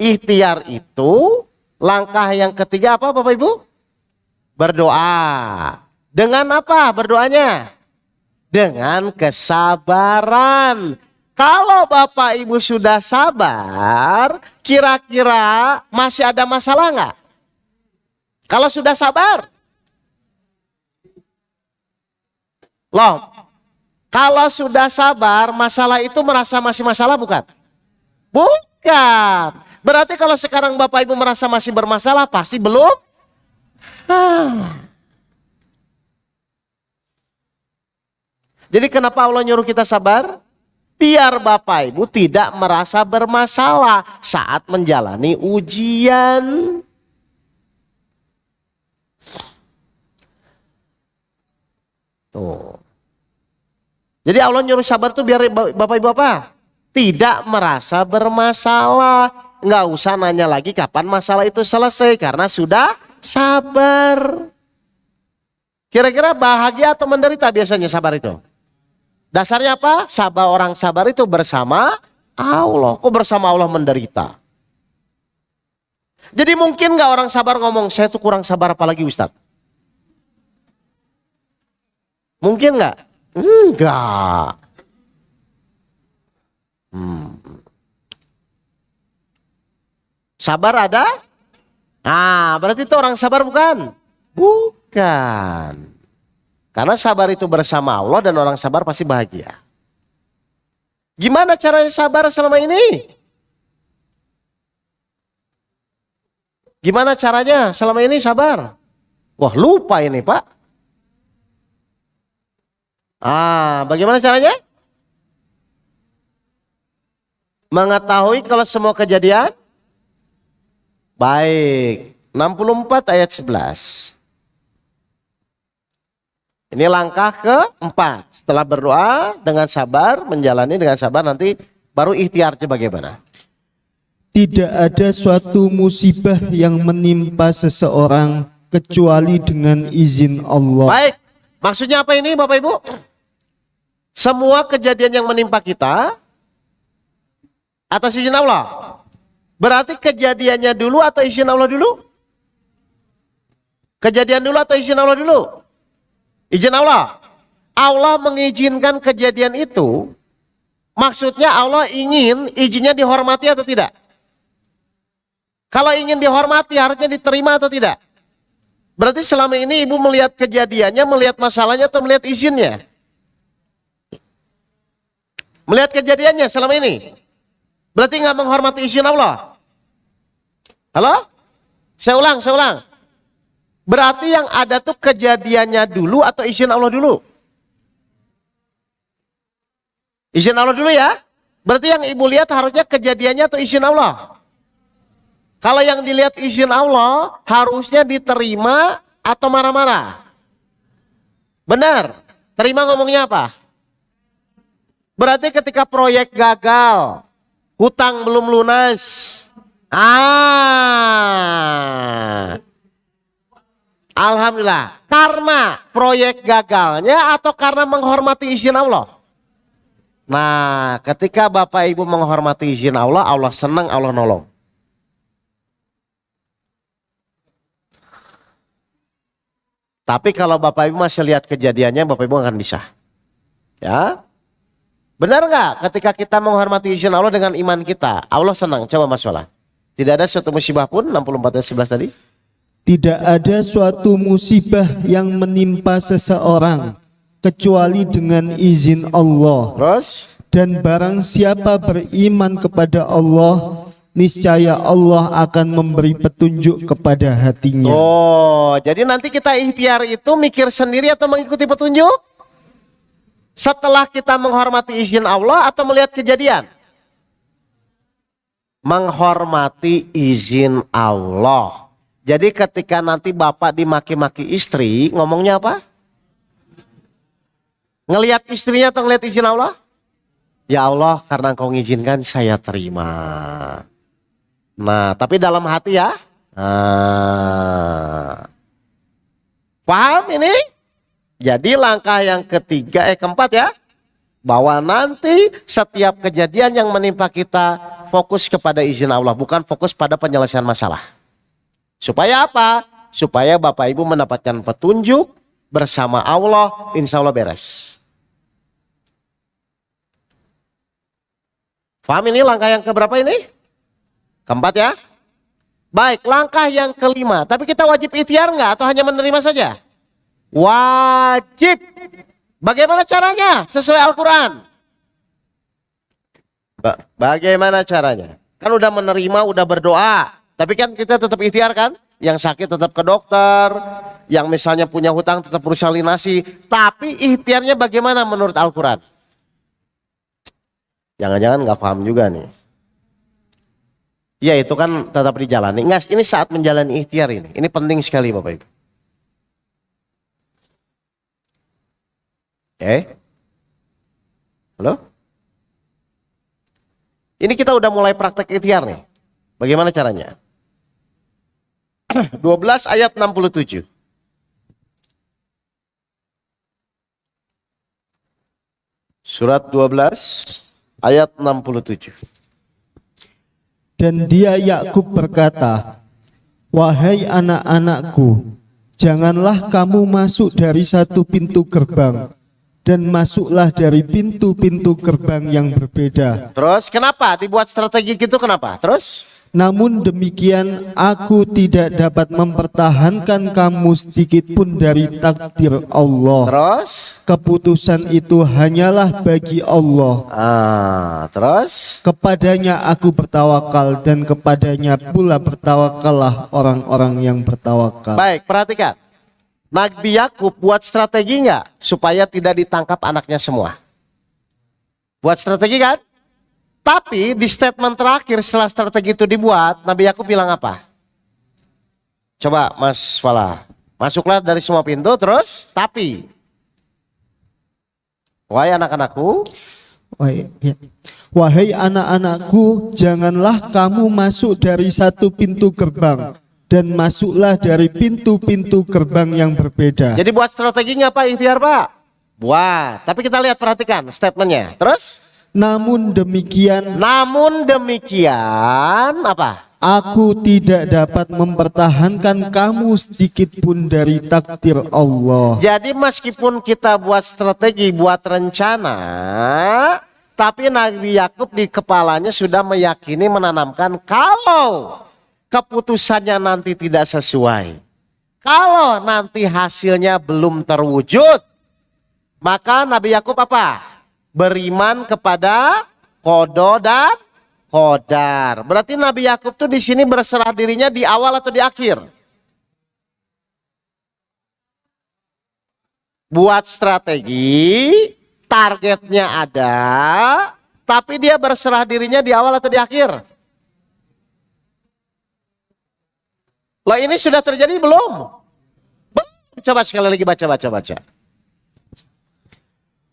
ikhtiar itu, langkah yang ketiga apa Bapak Ibu? Berdoa. Dengan apa berdoanya? Dengan kesabaran. Kalau Bapak Ibu sudah sabar, kira-kira masih ada masalah nggak? Kalau sudah sabar, loh, kalau sudah sabar, masalah itu merasa masih masalah bukan? Bukan. Berarti kalau sekarang Bapak Ibu merasa masih bermasalah, pasti belum. Jadi kenapa Allah nyuruh kita sabar? Biar Bapak Ibu tidak merasa bermasalah saat menjalani ujian. Tuh. Jadi Allah nyuruh sabar tuh biar Bapak Ibu apa? Tidak merasa bermasalah. Nggak usah nanya lagi kapan masalah itu selesai karena sudah sabar. Kira-kira bahagia atau menderita biasanya sabar itu? Dasarnya apa? Orang sabar itu bersama Allah. Kok bersama Allah menderita? Jadi mungkin nggak orang sabar ngomong, saya tuh kurang sabar apalagi Ustadz? Mungkin nggak? Enggak. Sabar ada? Ah, berarti itu orang sabar bukan? Bukan. Karena sabar itu bersama Allah dan orang sabar pasti bahagia. Gimana caranya sabar selama ini? Gimana caranya selama ini sabar? Wah, lupa ini, Pak. Bagaimana caranya? Mengetahui kalau semua kejadian baik. 64 ayat 11. Ini langkah keempat. Setelah berdoa dengan sabar, menjalani dengan sabar, nanti baru ikhtiarnya bagaimana? Tidak ada suatu musibah yang menimpa seseorang kecuali dengan izin Allah. Baik, maksudnya apa ini Bapak Ibu? Semua kejadian yang menimpa kita atas izin Allah. Berarti kejadiannya dulu atau izin Allah dulu? Kejadian dulu atau izin Allah dulu? Izin Allah. Allah mengizinkan kejadian itu, maksudnya Allah ingin izinnya dihormati atau tidak? Kalau ingin dihormati harusnya diterima atau tidak? Berarti selama ini ibu melihat kejadiannya, melihat masalahnya atau melihat izinnya? Melihat kejadiannya selama ini. Berarti nggak menghormati izin Allah. Halo? Saya ulang. Berarti yang ada tuh kejadiannya dulu atau izin Allah dulu? Izin Allah dulu ya. Berarti yang ibu lihat harusnya kejadiannya atau izin Allah? Kalau yang dilihat izin Allah harusnya diterima atau marah-marah? Benar. Terima ngomongnya apa? Berarti ketika proyek gagal, hutang belum lunas. Alhamdulillah. Karena proyek gagalnya atau karena menghormati izin Allah? Nah, ketika Bapak Ibu menghormati izin Allah, Allah senang, Allah nolong. Tapi kalau Bapak Ibu masih lihat kejadiannya, Bapak Ibu akan bisa. Ya, benar nggak? Ketika kita menghormati izin Allah dengan iman kita, Allah senang. Coba Mas Wala. Tidak ada suatu musibah pun, 64 ayat 11 tadi. Tidak ada suatu musibah yang menimpa seseorang kecuali dengan izin Allah. Terus? Dan barang siapa beriman kepada Allah, niscaya Allah akan memberi petunjuk kepada hatinya. Oh, jadi nanti kita ikhtiar itu mikir sendiri atau mengikuti petunjuk? Setelah kita menghormati izin Allah atau melihat kejadian? Menghormati izin Allah. Jadi ketika nanti bapak dimaki-maki istri, ngomongnya apa? Ngelihat istrinya atau ngelihat izin Allah? Ya Allah, karena Engkau mengizinkan saya terima. Nah, tapi dalam hati ya. Paham ini? Jadi langkah yang keempat ya. Bahwa nanti setiap kejadian yang menimpa kita fokus kepada izin Allah, bukan fokus pada penyelesaian masalah. Supaya apa? Supaya Bapak Ibu mendapatkan petunjuk bersama Allah, insya Allah beres. Paham ini langkah yang keberapa ini? Keempat ya. Baik, langkah yang kelima. Tapi kita wajib ikhtiar nggak atau hanya menerima saja? Wajib. Bagaimana caranya? Sesuai Al-Quran. Bagaimana caranya? Kan udah menerima, udah berdoa. Tapi kan kita tetap ikhtiar kan? Yang sakit tetap ke dokter. Yang misalnya punya hutang tetap berusaha lunasi. Tapi ikhtiarnya bagaimana menurut Al-Quran? Jangan-jangan nggak paham juga nih. Ya itu kan tetap dijalani. Nggak, ini saat menjalani ikhtiar ini. Ini penting sekali Bapak Ibu. Halo? Ini kita udah mulai praktek ikhtiar nih. Bagaimana caranya? 12 ayat 67. Surat 12 ayat 67. Dan dia Yakub berkata, wahai anak-anakku, janganlah kamu masuk dari satu pintu gerbang, dan masuklah dari pintu-pintu gerbang yang berbeda. Terus kenapa dibuat strategi gitu, kenapa? Terus? Namun demikian aku tidak dapat mempertahankan kamu sedikit pun dari takdir Allah. Terus? Keputusan itu hanyalah bagi Allah. Terus? Kepadanya aku bertawakal dan kepadanya pula bertawakallah orang-orang yang bertawakal. Baik, perhatikan. Nabi Yakub buat strategi nggak supaya tidak ditangkap anaknya semua? Buat strategi kan? Tapi di statement terakhir setelah strategi itu dibuat, Nabi Yakub bilang apa? Coba Mas Fala, masuklah dari semua pintu, terus tapi wahai anak-anakku, wahai anak-anakku, janganlah kamu masuk dari satu pintu gerbang, dan masuklah dari pintu-pintu gerbang yang berbeda. Jadi buat strateginya apa ikhtiar Pak? Buat, tapi kita lihat, perhatikan statementnya. Terus? Namun demikian apa? Aku tidak dapat mempertahankan kamu sedikit pun dari takdir Allah. Jadi meskipun kita buat strategi, buat rencana, tapi Nabi Yakub di kepalanya sudah meyakini, menanamkan kalau keputusannya nanti tidak sesuai, kalau nanti hasilnya belum terwujud, maka Nabi Yakub apa? Beriman kepada qada dan qadar. Berarti Nabi Yakub tuh di sini berserah dirinya di awal atau di akhir? Buat strategi, targetnya ada, tapi dia berserah dirinya di awal atau di akhir? Lah ini sudah terjadi belum? Belum. Coba sekali lagi baca.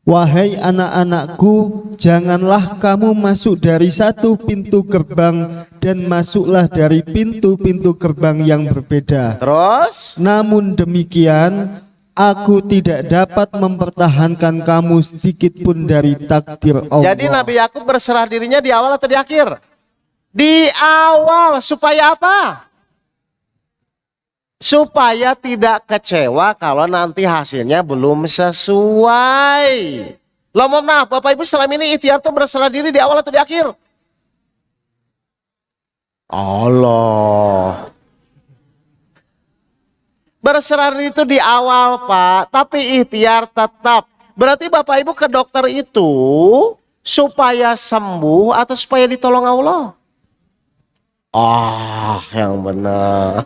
Wahai anak-anakku, janganlah kamu masuk dari satu pintu gerbang dan masuklah dari pintu-pintu gerbang yang berbeda. Terus, Namun demikian, aku tidak dapat mempertahankan kamu sedikit pun dari takdir Allah. jadi Nabi Yakub berserah dirinya di awal atau di akhir? Di awal, supaya apa? Supaya tidak kecewa kalau nanti hasilnya belum sesuai. Loh, mohon maaf, Bapak Ibu selama ini ikhtiar tuh berserah diri di awal atau di akhir? Allah. Berserah diri itu di awal, Pak, tapi ikhtiar tetap. Berarti Bapak Ibu ke dokter itu supaya sembuh atau supaya ditolong Allah? Yang benar.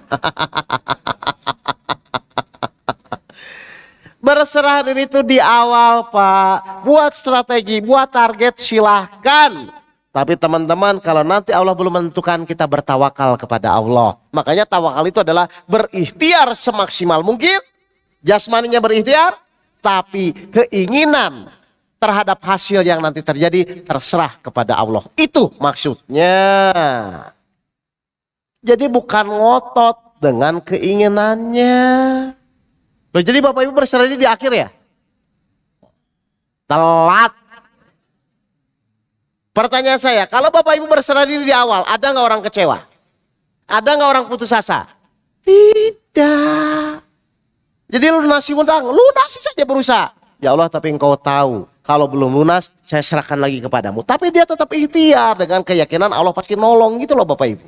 Berserah diri itu di awal, Pak. Buat strategi, buat target silahkan. Tapi teman-teman, kalau nanti Allah belum menentukan, kita bertawakal kepada Allah. Makanya tawakal itu adalah berikhtiar semaksimal mungkin. Jasmaninya berikhtiar, tapi keinginan terhadap hasil yang nanti terjadi terserah kepada Allah. Itu maksudnya. Jadi bukan ngotot dengan keinginannya. Loh, jadi Bapak Ibu berserah diri di akhir ya? Telat. Pertanyaan saya, kalau Bapak Ibu berserah diri di awal, ada nggak orang kecewa? Ada nggak orang putus asa? Tidak. Jadi lunasi utang, lunasi saja berusaha. Ya Allah, tapi Engkau tahu, kalau belum lunas, saya serahkan lagi kepadamu. Tapi dia tetap ikhtiar dengan keyakinan Allah pasti nolong gitu loh Bapak Ibu.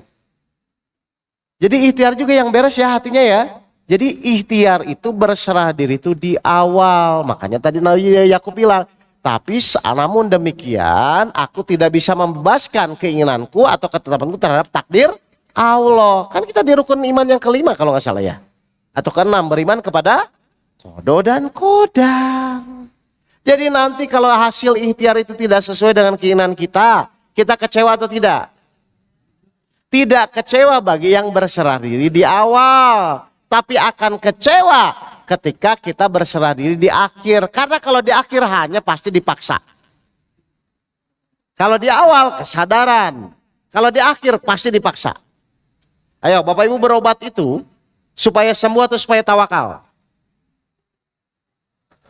Jadi ikhtiar juga yang beres ya hatinya ya. Jadi ikhtiar itu berserah diri itu di awal. Makanya tadi Nabi Yakub bilang, tapi namun demikian aku tidak bisa membebaskan keinginanku atau ketetapanku terhadap takdir Allah. Kan kita di rukun iman yang kelima kalau nggak salah ya. Atau keenam, beriman kepada qada dan qadar. Jadi nanti kalau hasil ikhtiar itu tidak sesuai dengan keinginan kita kecewa atau tidak? Tidak kecewa bagi yang berserah diri di awal, tapi akan kecewa ketika kita berserah diri di akhir. Karena kalau di akhir hanya pasti dipaksa. Kalau di awal kesadaran, kalau di akhir pasti dipaksa. Ayo Bapak Ibu berobat itu supaya sembuh atau supaya tawakal?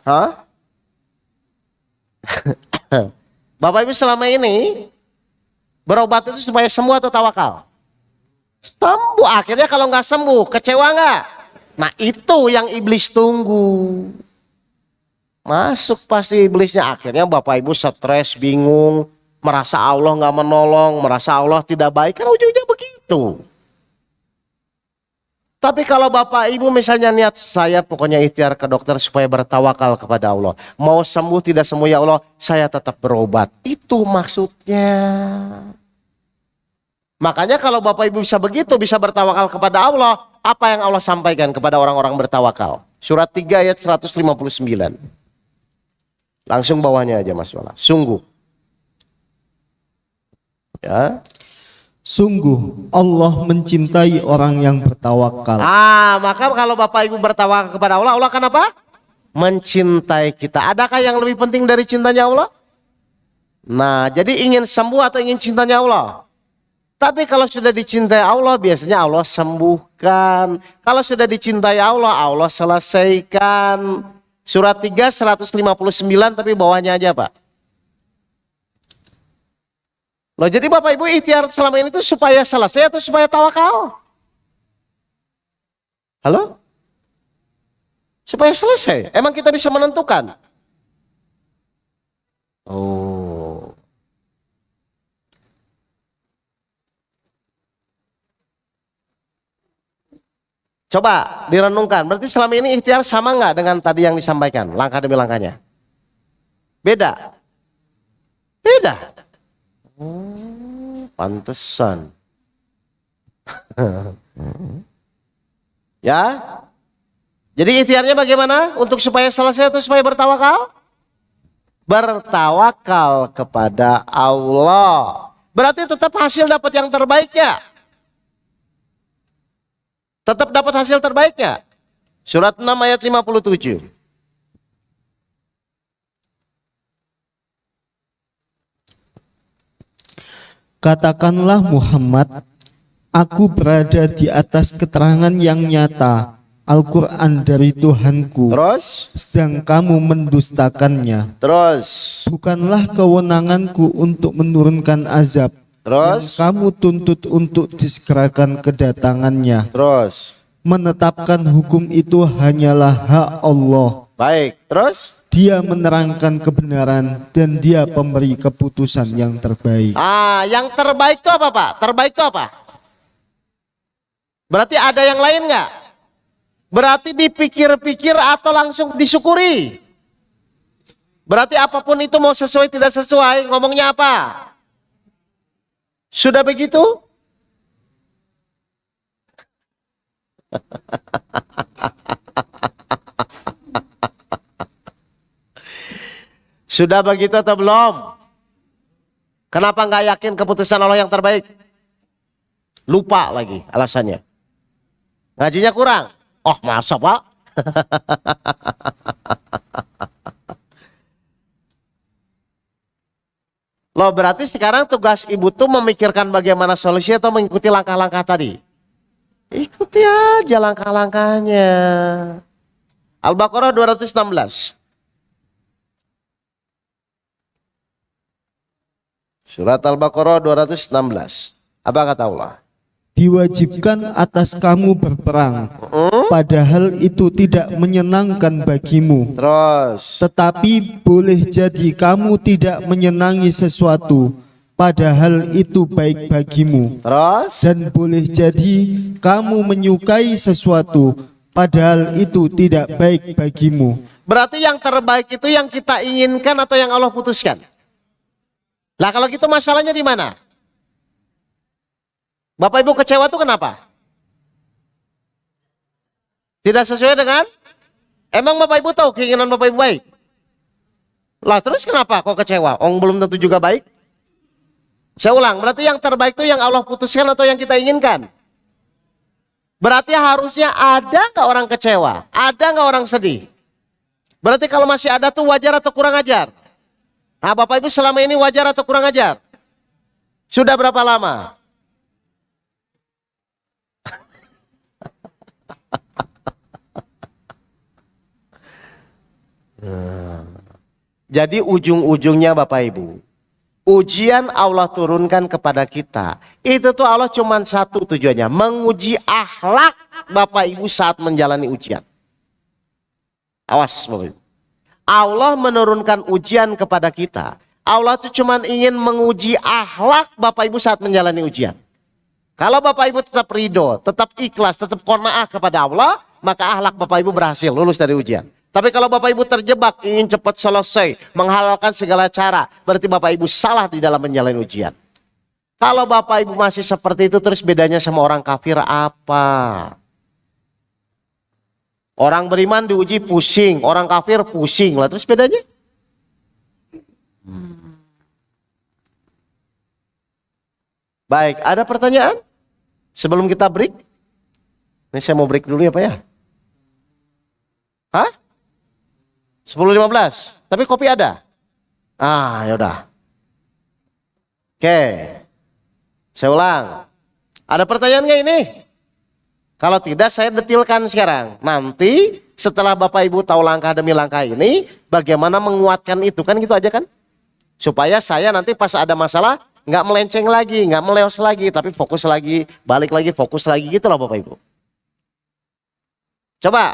Hah? Bapak Ibu selama ini berobat itu supaya sembuh atau tawakal? Sembuh. Akhirnya kalau nggak sembuh, kecewa nggak? Nah itu yang iblis tunggu. Masuk pasti iblisnya. Akhirnya Bapak Ibu stres, bingung, merasa Allah nggak menolong, merasa Allah tidak baik. Kan ujungnya begitu. Tapi kalau Bapak Ibu misalnya niat, saya pokoknya ikhtiar ke dokter supaya bertawakal kepada Allah. Mau sembuh tidak sembuh ya Allah, saya tetap berobat. Itu maksudnya. Makanya kalau Bapak Ibu bisa begitu, bisa bertawakal kepada Allah, apa yang Allah sampaikan kepada orang-orang bertawakal? Surat 3 ayat 159. Langsung bawahnya aja Mas Wala. Sungguh. Ya. Sungguh Allah mencintai orang yang bertawakal. Maka kalau Bapak Ibu bertawakal kepada Allah, Allah akan apa? Mencintai kita. Adakah yang lebih penting dari cintanya Allah? Nah, jadi ingin sembuh atau ingin cintanya Allah? Tapi kalau sudah dicintai Allah, biasanya Allah sembuhkan. Kalau sudah dicintai Allah, Allah selesaikan. Surat 3, 159, tapi bawahnya aja Pak. Loh, jadi Bapak Ibu ikhtiar selama ini itu supaya selesai atau supaya tawakal? Halo? Supaya selesai. Emang kita bisa menentukan? Oh. Coba direnungkan. Berarti selama ini ikhtiar sama nggak dengan tadi yang disampaikan? Langkah demi langkahnya. Beda. Beda. Pantesan. Ya. Jadi ikhtiarnya bagaimana? Untuk supaya selesai atau supaya bertawakal? Bertawakal kepada Allah. Berarti tetap hasil dapat yang terbaiknya. Tetap dapat hasil terbaiknya. Surat 6 ayat 57. Katakanlah Muhammad, aku berada di atas keterangan yang nyata, Al-Quran dari Tuhanku, Terus? sedang kamu mendustakannya. Terus? Bukanlah kewenanganku untuk menurunkan azab yang Terus? kamu tuntut untuk disegerakan kedatangannya. Terus? Menetapkan hukum itu hanyalah hak Allah. Baik, terus? Dia menerangkan kebenaran dan dia pemberi keputusan yang terbaik. Yang terbaik itu apa, Pak? Terbaik itu apa? Berarti ada yang lain nggak? Berarti dipikir-pikir atau langsung disyukuri? Berarti apapun itu mau sesuai tidak sesuai, ngomongnya apa? Sudah begitu? Sudah begitu atau belum? Kenapa nggak yakin keputusan Allah yang terbaik? Lupa lagi alasannya. Ngajinya kurang. Oh masa Pak? Loh berarti sekarang tugas ibu tuh memikirkan bagaimana solusi atau mengikuti langkah-langkah tadi? Ikuti aja langkah-langkahnya. Al-Baqarah 216. Surat Al-Baqarah 216. Apa kata Allah? Diwajibkan atas kamu berperang, padahal itu tidak menyenangkan bagimu. Terus. Tetapi boleh jadi kamu tidak menyenangi sesuatu, padahal itu baik bagimu. Terus. Dan boleh jadi kamu menyukai sesuatu, padahal itu tidak baik bagimu. Berarti yang terbaik itu yang kita inginkan atau yang Allah putuskan? Lah kalau gitu masalahnya di mana? Bapak Ibu kecewa tuh kenapa? Tidak sesuai dengan? Emang Bapak Ibu tahu keinginan Bapak Ibu baik? Lah terus kenapa kok kecewa? Belum tentu juga baik. Saya ulang, berarti yang terbaik itu yang Allah putuskan atau yang kita inginkan? Berarti harusnya ada nggak orang kecewa? Ada nggak orang sedih? Berarti kalau masih ada tuh wajar atau kurang ajar? Nah Bapak Ibu selama ini wajar atau kurang ajar? Sudah berapa lama? Jadi ujung-ujungnya Bapak Ibu, ujian Allah turunkan kepada kita, itu tuh Allah cuma satu tujuannya, menguji akhlak Bapak Ibu saat menjalani ujian. Awas Bapak Ibu. Allah menurunkan ujian kepada kita, Allah tuh cuma ingin menguji akhlak Bapak Ibu saat menjalani ujian. Kalau Bapak Ibu tetap ridho, tetap ikhlas, tetap qanaah kepada Allah, maka akhlak Bapak Ibu berhasil lulus dari ujian. Tapi kalau Bapak Ibu terjebak, ingin cepat selesai, menghalalkan segala cara, berarti Bapak Ibu salah di dalam menjalani ujian. Kalau Bapak Ibu masih seperti itu, terus bedanya sama orang kafir apa? Orang beriman diuji pusing, orang kafir pusing lah, terus bedanya? Baik, ada pertanyaan? Sebelum kita break? Ini saya mau break dulu ya Pak ya? Hah? 10.15, tapi kopi ada? Yaudah. Oke. Saya ulang. Ada pertanyaan nggak ini? Kalau tidak saya detilkan sekarang. Nanti setelah Bapak Ibu tahu langkah demi langkah ini, bagaimana menguatkan itu, kan gitu aja kan? Supaya saya nanti pas ada masalah, nggak melenceng lagi, nggak meleos lagi, tapi fokus lagi, balik lagi, fokus lagi gitu loh Bapak Ibu. Coba,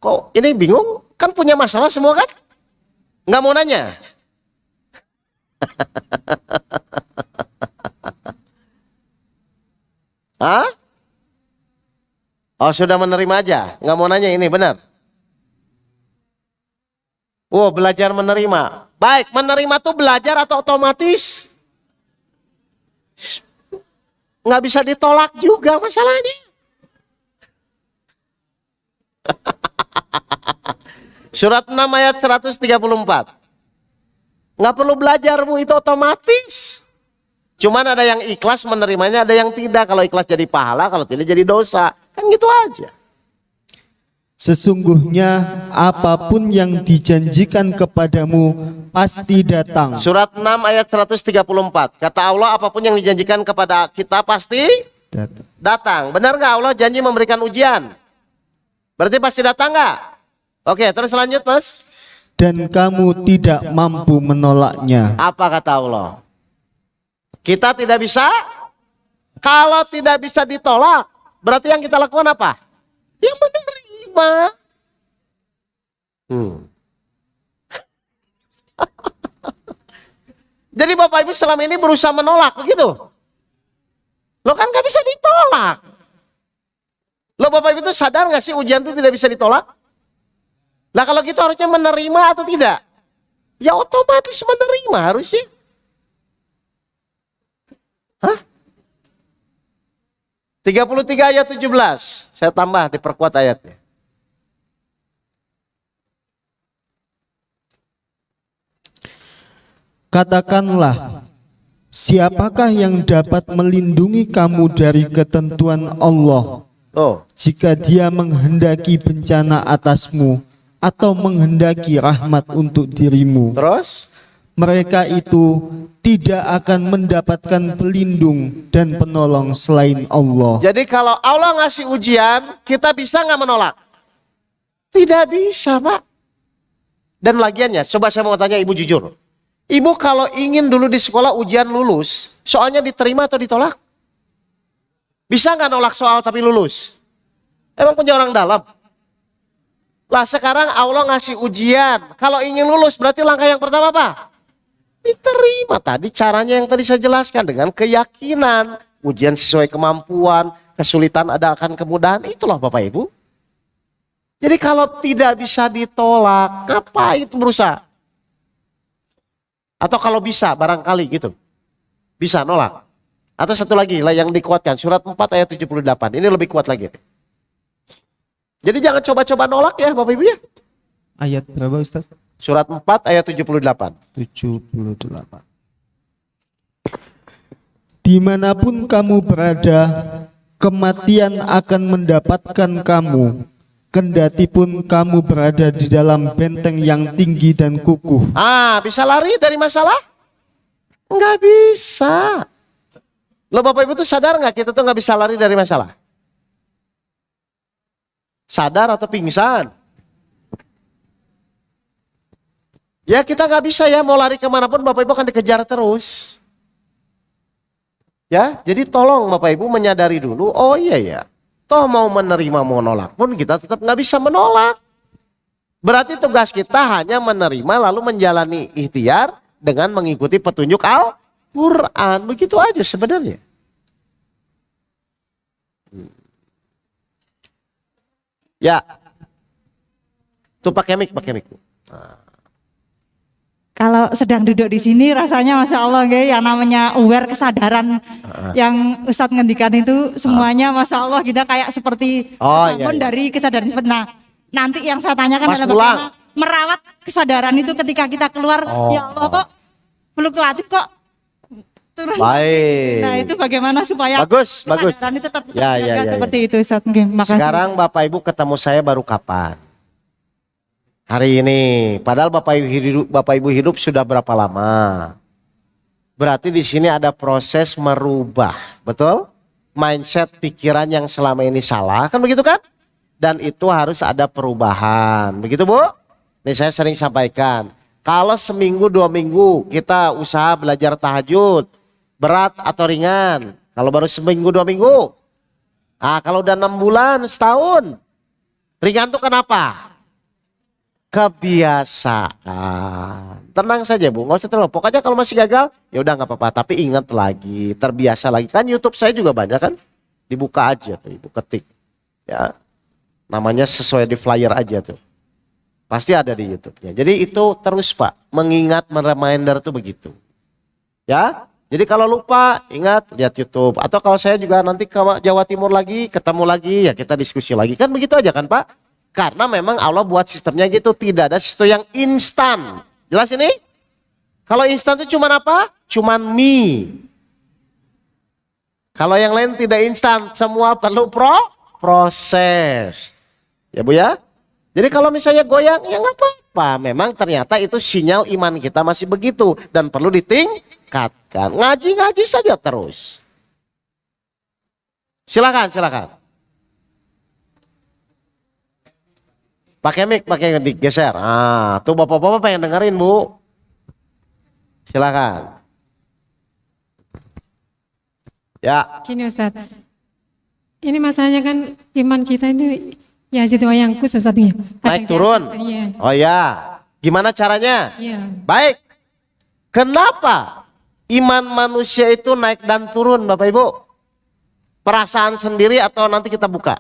kok ini bingung? Kan punya masalah semua kan? Nggak mau nanya. Hah? Oh sudah menerima aja, nggak mau nanya ini benar. Belajar menerima. Baik, menerima tuh belajar atau otomatis? Nggak bisa ditolak juga masalahnya. Surat 6 ayat 134. Nggak perlu belajar Bu, itu otomatis. Cuman ada yang ikhlas menerimanya, ada yang tidak. Kalau ikhlas jadi pahala, kalau tidak jadi dosa. Kan gitu aja. Sesungguhnya apapun yang dijanjikan kepadamu pasti datang. Surat 6 ayat 134. Kata Allah, apapun yang dijanjikan kepada kita pasti datang. Benar nggak Allah janji memberikan ujian? Berarti pasti datang nggak? Oke, terus lanjut Mas. Dan kamu tidak mampu menolaknya. Apa kata Allah? Kita tidak bisa. Kalau tidak bisa ditolak, berarti yang kita lakukan apa? Yang menerima. Jadi Bapak Ibu selama ini berusaha menolak begitu. Lo kan gak bisa ditolak. Lo Bapak Ibu itu sadar gak sih ujian itu tidak bisa ditolak? Nah kalau gitu harusnya menerima atau tidak? Ya otomatis menerima harusnya. Hah? 33 ayat 17. Saya tambah diperkuat ayatnya. Katakanlah, siapakah yang dapat melindungi kamu dari ketentuan Allah Oh, jika dia menghendaki bencana atasmu atau menghendaki rahmat untuk dirimu? terus? Mereka itu tidak akan mendapatkan pelindung dan penolong selain Allah. Jadi kalau Allah ngasih ujian, kita bisa nggak menolak? Tidak bisa, Pak. Dan lagiannya, coba saya mau tanya Ibu jujur. Ibu kalau ingin dulu di sekolah ujian lulus, soalnya diterima atau ditolak? Bisa nggak nolak soal tapi lulus? Emang punya orang dalam? Lah sekarang Allah ngasih ujian, kalau ingin lulus berarti langkah yang pertama apa? Diterima. Tadi caranya yang tadi saya jelaskan dengan keyakinan. Ujian sesuai kemampuan, kesulitan ada akan kemudahan. Itulah Bapak Ibu. Jadi kalau tidak bisa ditolak, ngapain itu berusaha? Atau kalau bisa barangkali gitu. Bisa nolak. Atau satu lagi lah yang dikuatkan. Surat 4 ayat 78. Ini lebih kuat lagi. Jadi jangan coba-coba nolak ya Bapak Ibu ya. Ayat berapa Ustaz? Surat 4 ayat 78. 78. Dimanapun kamu berada, kematian akan mendapatkan kamu. Kendati pun kamu berada di dalam benteng yang tinggi dan kukuh. Bisa lari dari masalah? Nggak bisa. Loh Bapak Ibu tuh sadar nggak kita tuh nggak bisa lari dari masalah? Sadar atau pingsan? Ya kita nggak bisa ya mau lari kemanapun Bapak Ibu akan dikejar terus. Ya jadi tolong Bapak Ibu menyadari dulu. Oh iya ya. Toh mau menerima mau nolak pun kita tetap nggak bisa menolak. Berarti tugas kita hanya menerima lalu menjalani ikhtiar dengan mengikuti petunjuk Al-Quran. Begitu aja sebenarnya. Ya. Tuh pakai mic. Nah. Kalau sedang duduk di sini rasanya Masya Allah yang namanya aware kesadaran yang Ustadz ngendikan itu semuanya Masya Allah kita kayak seperti bangun dari kesadaran seperti nanti yang saya tanyakan adalah bagaimana merawat kesadaran itu ketika kita keluar ya Allah kok fluktuatif kok turun. Baik. Nah itu bagaimana supaya kesadaran itu tetap terjaga seperti itu Ustadz. Makasih. Sekarang Bapak Ibu ketemu saya baru kapan? Hari ini, padahal Bapak Ibu hidup sudah berapa lama? Berarti di sini ada proses merubah, betul? Mindset pikiran yang selama ini salah, kan begitu kan? Dan itu harus ada perubahan, begitu Bu? Ini saya sering sampaikan, kalau seminggu 2 minggu kita usaha belajar tahajud, berat atau ringan? Kalau baru seminggu 2 minggu? Kalau udah 6 bulan, setahun, ringan tuh kenapa? Kebiasaan. Tenang saja Bu, nggak usah terlalu. Pokoknya kalau masih gagal, ya udah nggak apa-apa. Tapi ingat lagi, terbiasa lagi. Kan YouTube saya juga banyak kan, dibuka aja tuh, Ibu ketik, ya. Namanya sesuai di flyer aja tuh, pasti ada di YouTube-nya. Jadi itu terus Pak, mengingat, reminder tuh begitu, ya. Jadi kalau lupa, ingat lihat YouTube. Atau kalau saya juga nanti ke Jawa Timur lagi, ketemu lagi, ya kita diskusi lagi. Kan begitu aja kan Pak? Karena memang Allah buat sistemnya gitu, tidak ada sistem yang instan. Jelas ini? Kalau instan itu cuma apa? Cuman mie. Kalau yang lain tidak instan, semua perlu proses. Ya Bu ya? Jadi kalau misalnya goyang, ya nggak apa-apa. Memang ternyata itu sinyal iman kita masih begitu dan perlu ditingkatkan. Ngaji-ngaji saja terus. Silakan, silakan. Pakai mic, pakai digeser. Ah, tuh bapak-bapak pengen dengerin, Bu. Silakan. Ya. Gini Ustaz, ini masalahnya kan iman kita ini ya situ yang khusus Ustaz ya. Naik turun. Iya. Oh ya. Gimana caranya? Iya. Baik. Kenapa iman manusia itu naik dan turun, Bapak Ibu? Perasaan sendiri atau nanti kita buka?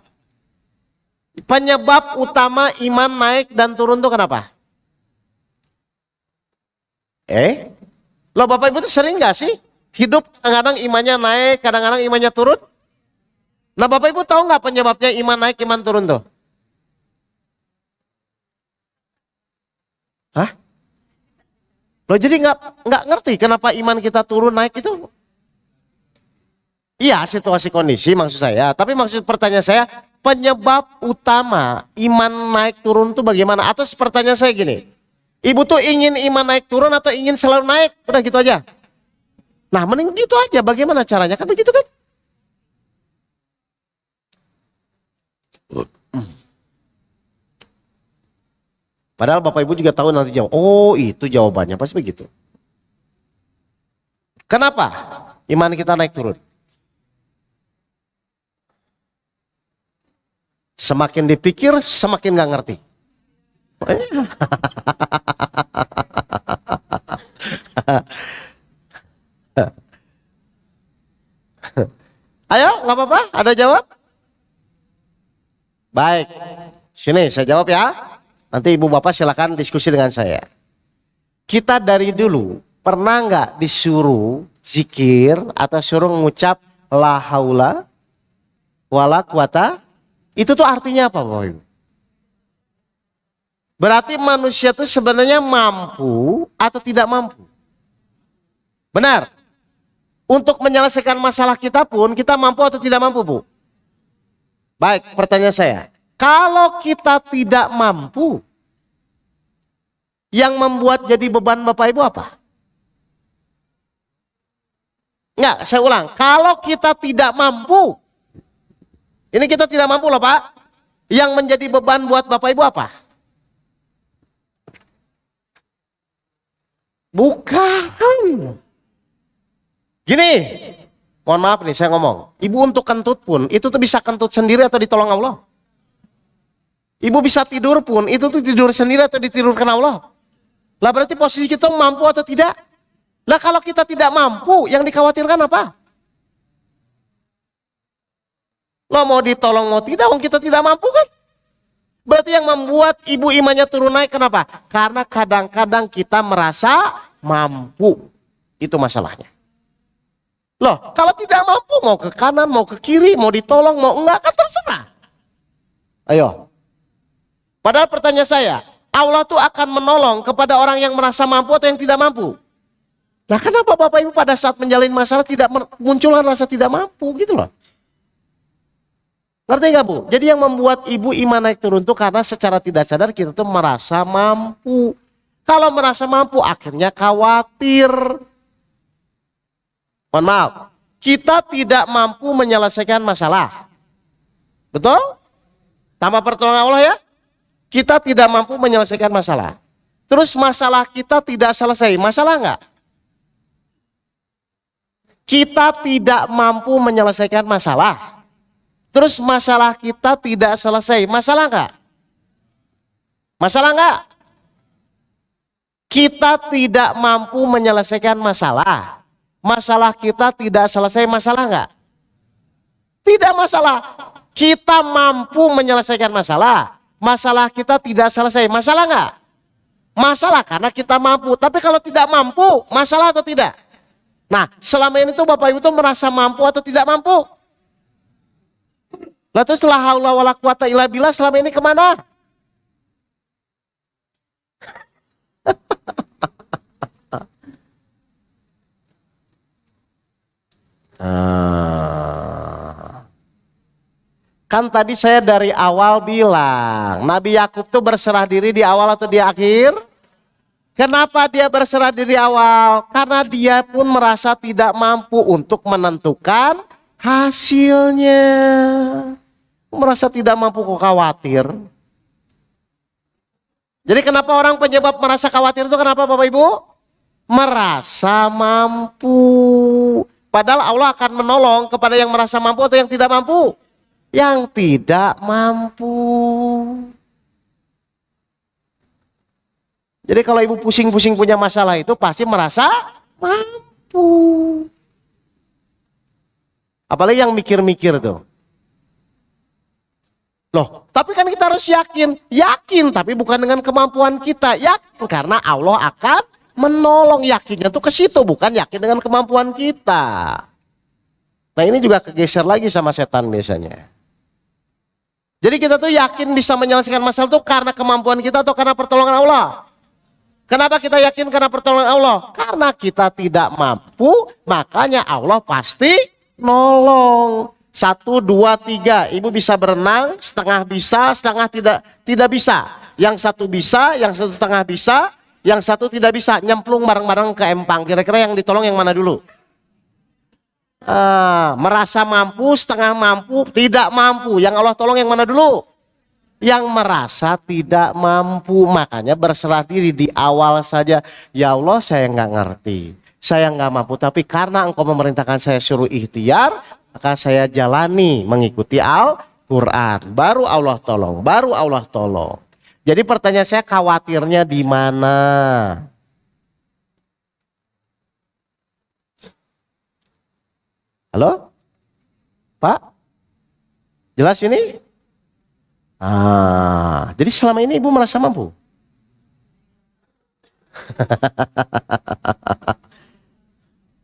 Penyebab utama iman naik dan turun itu kenapa? Loh Bapak Ibu itu sering gak sih hidup kadang-kadang imannya naik, kadang-kadang imannya turun? Nah Bapak Ibu tahu nggak penyebabnya iman naik, iman turun tuh? Hah? Loh jadi nggak ngerti kenapa iman kita turun naik itu? Iya situasi kondisi maksud saya. Tapi maksud pertanyaan saya, penyebab utama iman naik turun tuh bagaimana? Atau pertanyaan saya gini, Ibu tuh ingin iman naik turun atau ingin selalu naik? Udah gitu aja. Nah mending gitu aja, bagaimana caranya? Kan begitu kan? Padahal Bapak Ibu juga tahu nanti jawab. Oh itu jawabannya, pasti begitu. Kenapa iman kita naik turun? Semakin dipikir, semakin gak ngerti. Ayo, nggak apa-apa, ada jawab? Baik, sini saya jawab ya. Nanti ibu bapak silakan diskusi dengan saya. Kita dari dulu pernah nggak disuruh zikir atau suruh mengucap la haula wala quwata? Itu tuh artinya apa Bapak Ibu? Berarti manusia itu sebenarnya mampu atau tidak mampu? Benar. Untuk menyelesaikan masalah kita pun kita mampu atau tidak mampu, Bu? Baik, pertanyaan saya. Kalau kita tidak mampu, yang membuat jadi beban Bapak Ibu apa? Enggak, saya ulang. Kalau kita tidak mampu, ini kita tidak mampu loh Pak. Yang menjadi beban buat Bapak Ibu apa? Bukan. Gini, mohon maaf nih saya ngomong. Ibu untuk kentut pun, itu tuh bisa kentut sendiri atau ditolong Allah. Ibu bisa tidur pun, itu tuh tidur sendiri atau ditidurkan Allah. Lah berarti posisi kita mampu atau tidak? Lah kalau kita tidak mampu, yang dikhawatirkan apa? Lo mau ditolong mau tidak, wong kita tidak mampu kan? Berarti yang membuat ibu imannya turun naik kenapa? Karena kadang-kadang kita merasa mampu. Itu masalahnya. Loh, kalau tidak mampu mau ke kanan, mau ke kiri, mau ditolong, mau enggak kan terserah. Ayo. Padahal pertanyaan saya, Allah tuh akan menolong kepada orang yang merasa mampu atau yang tidak mampu. Nah kenapa Bapak Ibu pada saat menjalin masalah tidak munculkan rasa tidak mampu gitu loh. Ngerti nggak Bu? Jadi yang membuat ibu iman naik turun tuh karena secara tidak sadar kita tuh merasa mampu. Kalau merasa mampu akhirnya khawatir. Mohon maaf, kita tidak mampu menyelesaikan masalah. Betul? Tanpa pertolongan Allah ya. Kita tidak mampu menyelesaikan masalah. Terus masalah kita tidak selesai. Masalah enggak? Kita tidak mampu menyelesaikan masalah. Terus masalah kita tidak selesai. Masalah enggak? Masalah enggak? Kita tidak mampu menyelesaikan masalah. Masalah kita tidak selesai. Masalah enggak? Tidak masalah. Kita mampu menyelesaikan masalah. Masalah kita tidak selesai. Masalah enggak? Masalah karena kita mampu. Tapi kalau tidak mampu, masalah atau tidak? Nah, selama ini tuh Bapak Ibu tuh merasa mampu atau tidak mampu? Lalu terus la haula wala quwata illa billah selama ini kemana? Kan tadi saya dari awal bilang, Nabi Yakub tuh berserah diri di awal atau di akhir? Kenapa dia berserah diri awal? Karena dia pun merasa tidak mampu untuk menentukan hasilnya. Merasa tidak mampu, kok khawatir. Jadi kenapa orang penyebab merasa khawatir itu kenapa Bapak Ibu? Merasa mampu. Padahal Allah akan menolong kepada yang merasa mampu atau yang tidak mampu? Yang tidak mampu. Jadi kalau ibu pusing-pusing punya masalah itu pasti merasa mampu. Apalagi yang mikir-mikir tuh. Loh, tapi kan kita harus yakin. Yakin, tapi bukan dengan kemampuan kita. Yakin karena Allah akan menolong. Yakinnya tuh ke situ, bukan yakin dengan kemampuan kita. Nah ini juga kegeser lagi sama setan biasanya. Jadi kita tuh yakin bisa menyelesaikan masalah itu karena kemampuan kita atau karena pertolongan Allah? Kenapa kita yakin karena pertolongan Allah? Karena kita tidak mampu, makanya Allah pasti nolong. 1, 2, 3, ibu bisa berenang, setengah bisa, setengah tidak bisa. Yang satu bisa, yang satu setengah bisa, yang satu tidak bisa. Nyemplung bareng-bareng ke empang. Kira-kira yang ditolong yang mana dulu? Merasa mampu, setengah mampu, tidak mampu. Yang Allah tolong yang mana dulu? Yang merasa tidak mampu. Makanya berserah diri di awal saja. Ya Allah, saya nggak ngerti, saya nggak mampu, tapi karena Engkau memerintahkan saya suruh ikhtiar, maka saya jalani mengikuti Al-Quran. Baru Allah tolong, baru Allah tolong. Jadi pertanyaan saya, khawatirnya di mana? Halo? Pak? Jelas ini? Jadi selama ini ibu merasa mampu?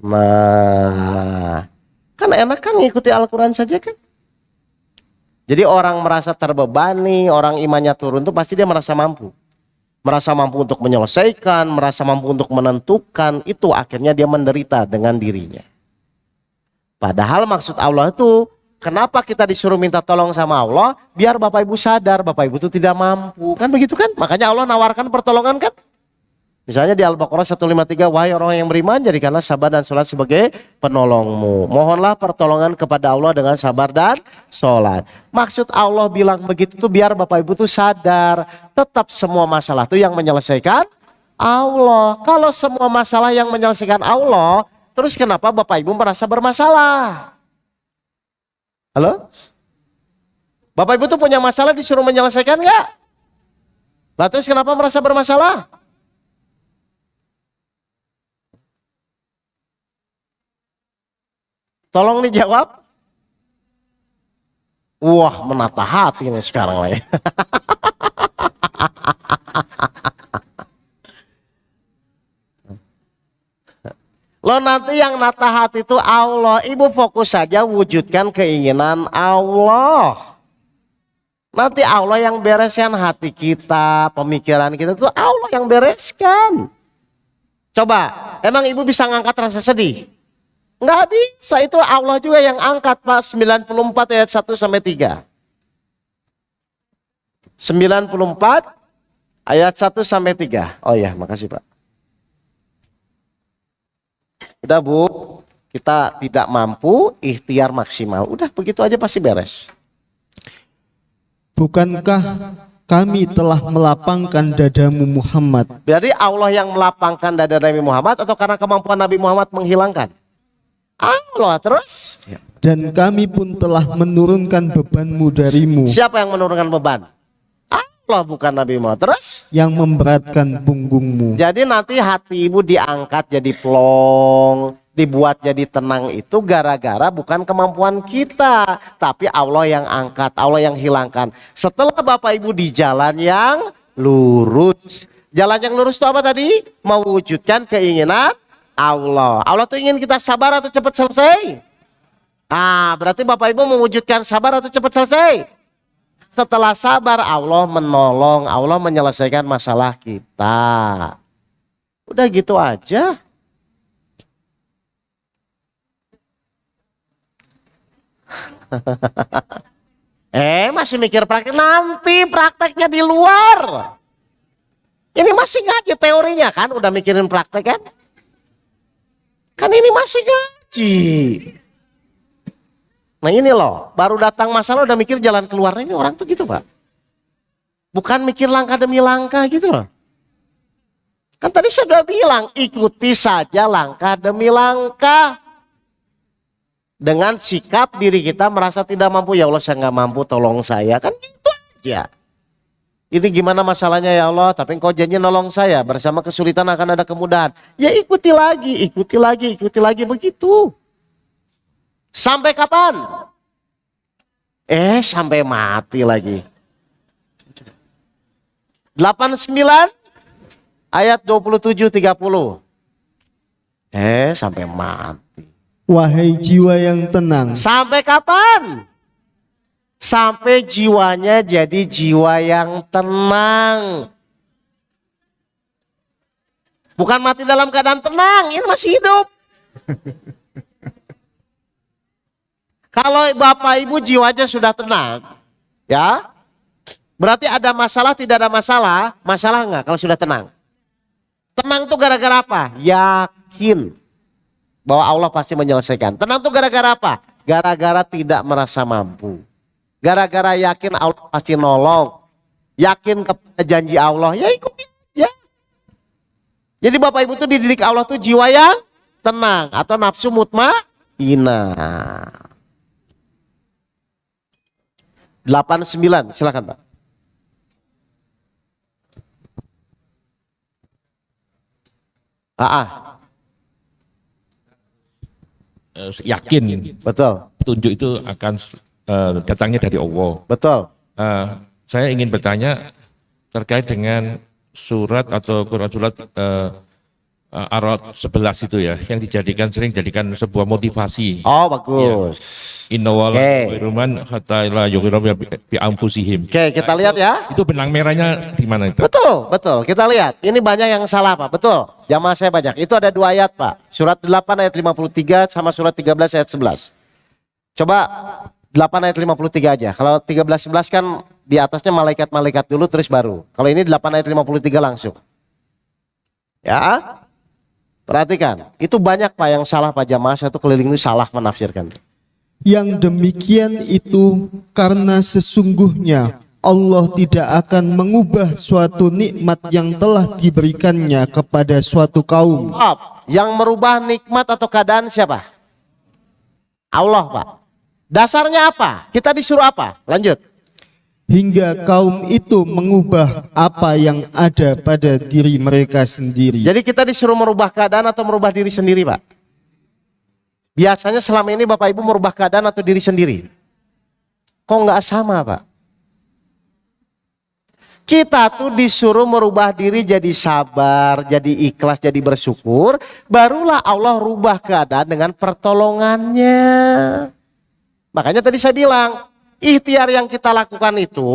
Nah, kan enak kan ngikuti Al-Quran saja kan? Jadi orang merasa terbebani, orang imannya turun itu pasti dia merasa mampu. Merasa mampu untuk menyelesaikan, merasa mampu untuk menentukan, itu akhirnya dia menderita dengan dirinya. Padahal maksud Allah itu, kenapa kita disuruh minta tolong sama Allah? Biar Bapak Ibu sadar, Bapak Ibu itu tidak mampu. Kan begitu kan? Makanya Allah nawarkan pertolongan kan? Misalnya di Al-Baqarah 153, wahai orang yang beriman, jadikanlah sabar dan sholat sebagai penolongmu. Mohonlah pertolongan kepada Allah dengan sabar dan sholat. Maksud Allah bilang begitu tuh biar Bapak Ibu tuh sadar, tetap semua masalah tuh yang menyelesaikan Allah. Kalau semua masalah yang menyelesaikan Allah, terus kenapa Bapak Ibu merasa bermasalah? Halo? Bapak Ibu tuh punya masalah disuruh menyelesaikan nggak? Lah terus kenapa merasa bermasalah? Tolong dijawab. Wah, menata hati nih sekarang lah ya. Lo nanti yang nata hati itu Allah. Ibu fokus saja wujudkan keinginan Allah. Nanti Allah yang bereskan hati kita, pemikiran kita itu Allah yang bereskan. Coba, emang ibu bisa ngangkat rasa sedih? Nggak bisa, itu Allah juga yang angkat Pak. 94 ayat 1 sampai 3. 94 ayat 1 sampai 3. Oh ya, makasih Pak. Udah Bu, kita tidak mampu, ikhtiar maksimal. Udah begitu aja pasti beres. Bukankah kami telah melapangkan dadamu Muhammad? Berarti Allah yang melapangkan dada Nabi Muhammad atau karena kemampuan Nabi Muhammad menghilangkan? Allah terus. Dan kami pun telah menurunkan bebanmu darimu. Siapa yang menurunkan beban? Allah, bukan Nabi Muhammad. Terus? Yang memberatkan punggungmu. Jadi nanti hati ibu diangkat jadi plong, dibuat jadi tenang itu gara-gara bukan kemampuan kita, tapi Allah yang angkat, Allah yang hilangkan. Setelah Bapak Ibu di jalan yang lurus. Jalan yang lurus itu apa tadi? Mewujudkan keinginan Allah. Allah tuh ingin kita sabar atau cepat selesai? Berarti Bapak Ibu mewujudkan sabar atau cepat selesai? Setelah sabar Allah menolong, Allah menyelesaikan masalah kita. Udah gitu aja. Masih mikir praktek, nanti prakteknya di luar. Ini masih ngaji teorinya kan, udah mikirin praktek kan? Kan ini masih ngaji. Nah ini loh, baru datang masalah udah mikir jalan keluarnya, ini orang tuh gitu Pak. Bukan mikir langkah demi langkah gitu loh. Kan tadi saya sudah bilang, ikuti saja langkah demi langkah. Dengan sikap diri kita merasa tidak mampu, ya Allah saya nggak mampu, tolong saya. Kan gitu aja. Ini gimana masalahnya ya Allah, tapi engkau janji nolong saya, bersama kesulitan akan ada kemudahan. Ya ikuti lagi begitu. Sampai kapan? Sampai mati lagi. 89 ayat 27-30. Sampai mati. Wahai jiwa yang tenang. Sampai kapan? Sampai jiwanya jadi jiwa yang tenang. Bukan mati dalam keadaan tenang, ini masih hidup. Kalau Bapak Ibu jiwanya sudah tenang, ya, berarti ada masalah, tidak ada masalah. Masalah enggak kalau sudah tenang? Tenang tuh gara-gara apa? Yakin bahwa Allah pasti menyelesaikan. Tenang tuh gara-gara apa? Gara-gara tidak merasa mampu. Gara-gara yakin Allah pasti nolong. Yakin kepada janji Allah, ya ikuti aja. Jadi Bapak Ibu tuh dididik Allah tuh jiwa yang tenang atau nafsu mutmainnah. 89, silakan Pak. Yakin Betul. petunjuk itu akan datangnya dari Allah. Betul. Saya ingin bertanya terkait dengan surat atau Quran surat Ar-Ra'd 11 itu ya, yang sering dijadikan sebuah motivasi. Oh bagus. Inna Oke. wallahi hatta la yughriru bi anfusihim. Oke, kita lihat ya. Itu benang merahnya di mana itu? Betul, betul. Kita lihat. Ini banyak yang salah Pak. Betul. Jamaah saya banyak. Itu ada 2 ayat Pak. Surat 8 ayat 53 sama surat 13 ayat 11. Coba 8 ayat 53 aja. Kalau 13 11 kan di atasnya malaikat-malaikat dulu terus baru. Kalau ini 8 ayat 53 langsung. Ya. Perhatikan. Itu banyak Pak yang salah Pak, jamaah saya tuh keliling itu salah menafsirkan. Yang demikian itu karena sesungguhnya Allah tidak akan mengubah suatu nikmat yang telah diberikannya kepada suatu kaum. Yang merubah nikmat atau keadaan siapa? Allah Pak. Dasarnya apa? Kita disuruh apa? Lanjut. Hingga kaum itu mengubah apa yang ada pada diri mereka sendiri. Jadi kita disuruh merubah keadaan atau merubah diri sendiri Pak? Biasanya selama ini Bapak Ibu merubah keadaan atau diri sendiri? Kok nggak sama Pak? Kita tuh disuruh merubah diri jadi sabar, jadi ikhlas, jadi bersyukur. Barulah Allah rubah keadaan dengan pertolongannya. Makanya tadi saya bilang, ikhtiar yang kita lakukan itu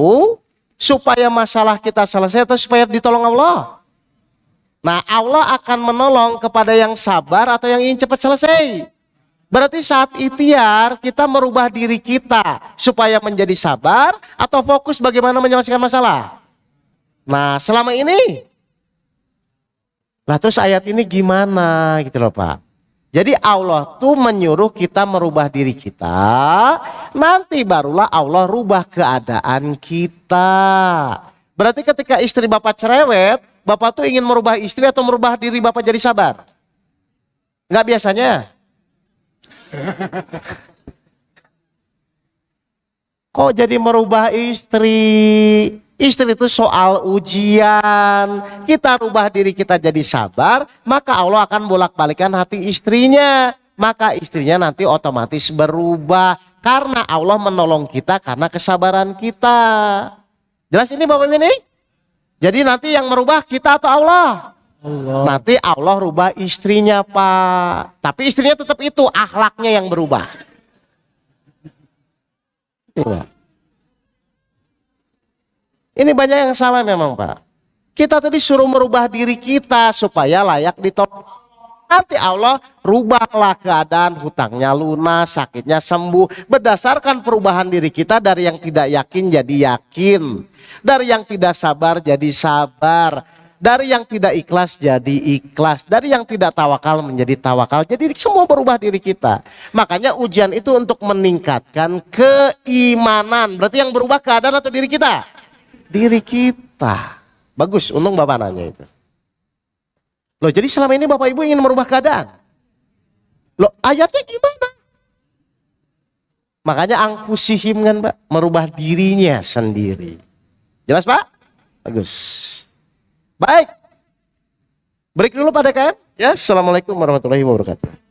supaya masalah kita selesai atau supaya ditolong Allah. Nah Allah akan menolong kepada yang sabar atau yang ingin cepat selesai. Berarti saat ikhtiar kita merubah diri kita supaya menjadi sabar atau fokus bagaimana menyelesaikan masalah. Nah selama ini, nah terus ayat ini gimana gitu loh Pak. Jadi Allah tuh menyuruh kita merubah diri kita, nanti barulah Allah rubah keadaan kita. Berarti ketika istri Bapak cerewet, Bapak tuh ingin merubah istri atau merubah diri Bapak jadi sabar? Enggak biasanya. Kok jadi merubah istri? Istri itu soal ujian. Kita rubah diri kita jadi sabar, maka Allah akan bolak-balikan hati istrinya. Maka istrinya nanti otomatis berubah. Karena Allah menolong kita karena kesabaran kita. Jelas ini Bapak ini? Jadi nanti yang merubah kita atau Allah? Allah. Nanti Allah rubah istrinya Pak. Tapi istrinya tetap itu, akhlaknya yang berubah. Ya. Ini banyak yang salah memang Pak. Kita tadi suruh merubah diri kita supaya layak ditolong. nanti Allah rubahlah keadaan, hutangnya lunas, sakitnya sembuh. Berdasarkan perubahan diri kita dari yang tidak yakin jadi yakin. Dari yang tidak sabar jadi sabar. Dari yang tidak ikhlas jadi ikhlas. Dari yang tidak tawakal menjadi tawakal. Jadi semua berubah diri kita. Makanya ujian itu untuk meningkatkan keimanan. Berarti yang berubah keadaan atau diri kita? Diri kita. Bagus, untung Bapak nanya itu. Loh, jadi selama ini Bapak Ibu ingin merubah keadaan? Loh, ayatnya gimana? Makanya angkusihim kan Pak, merubah dirinya sendiri. Jelas Pak? Bagus. Baik. Break dulu pada KM. Ya, assalamualaikum warahmatullahi wabarakatuh.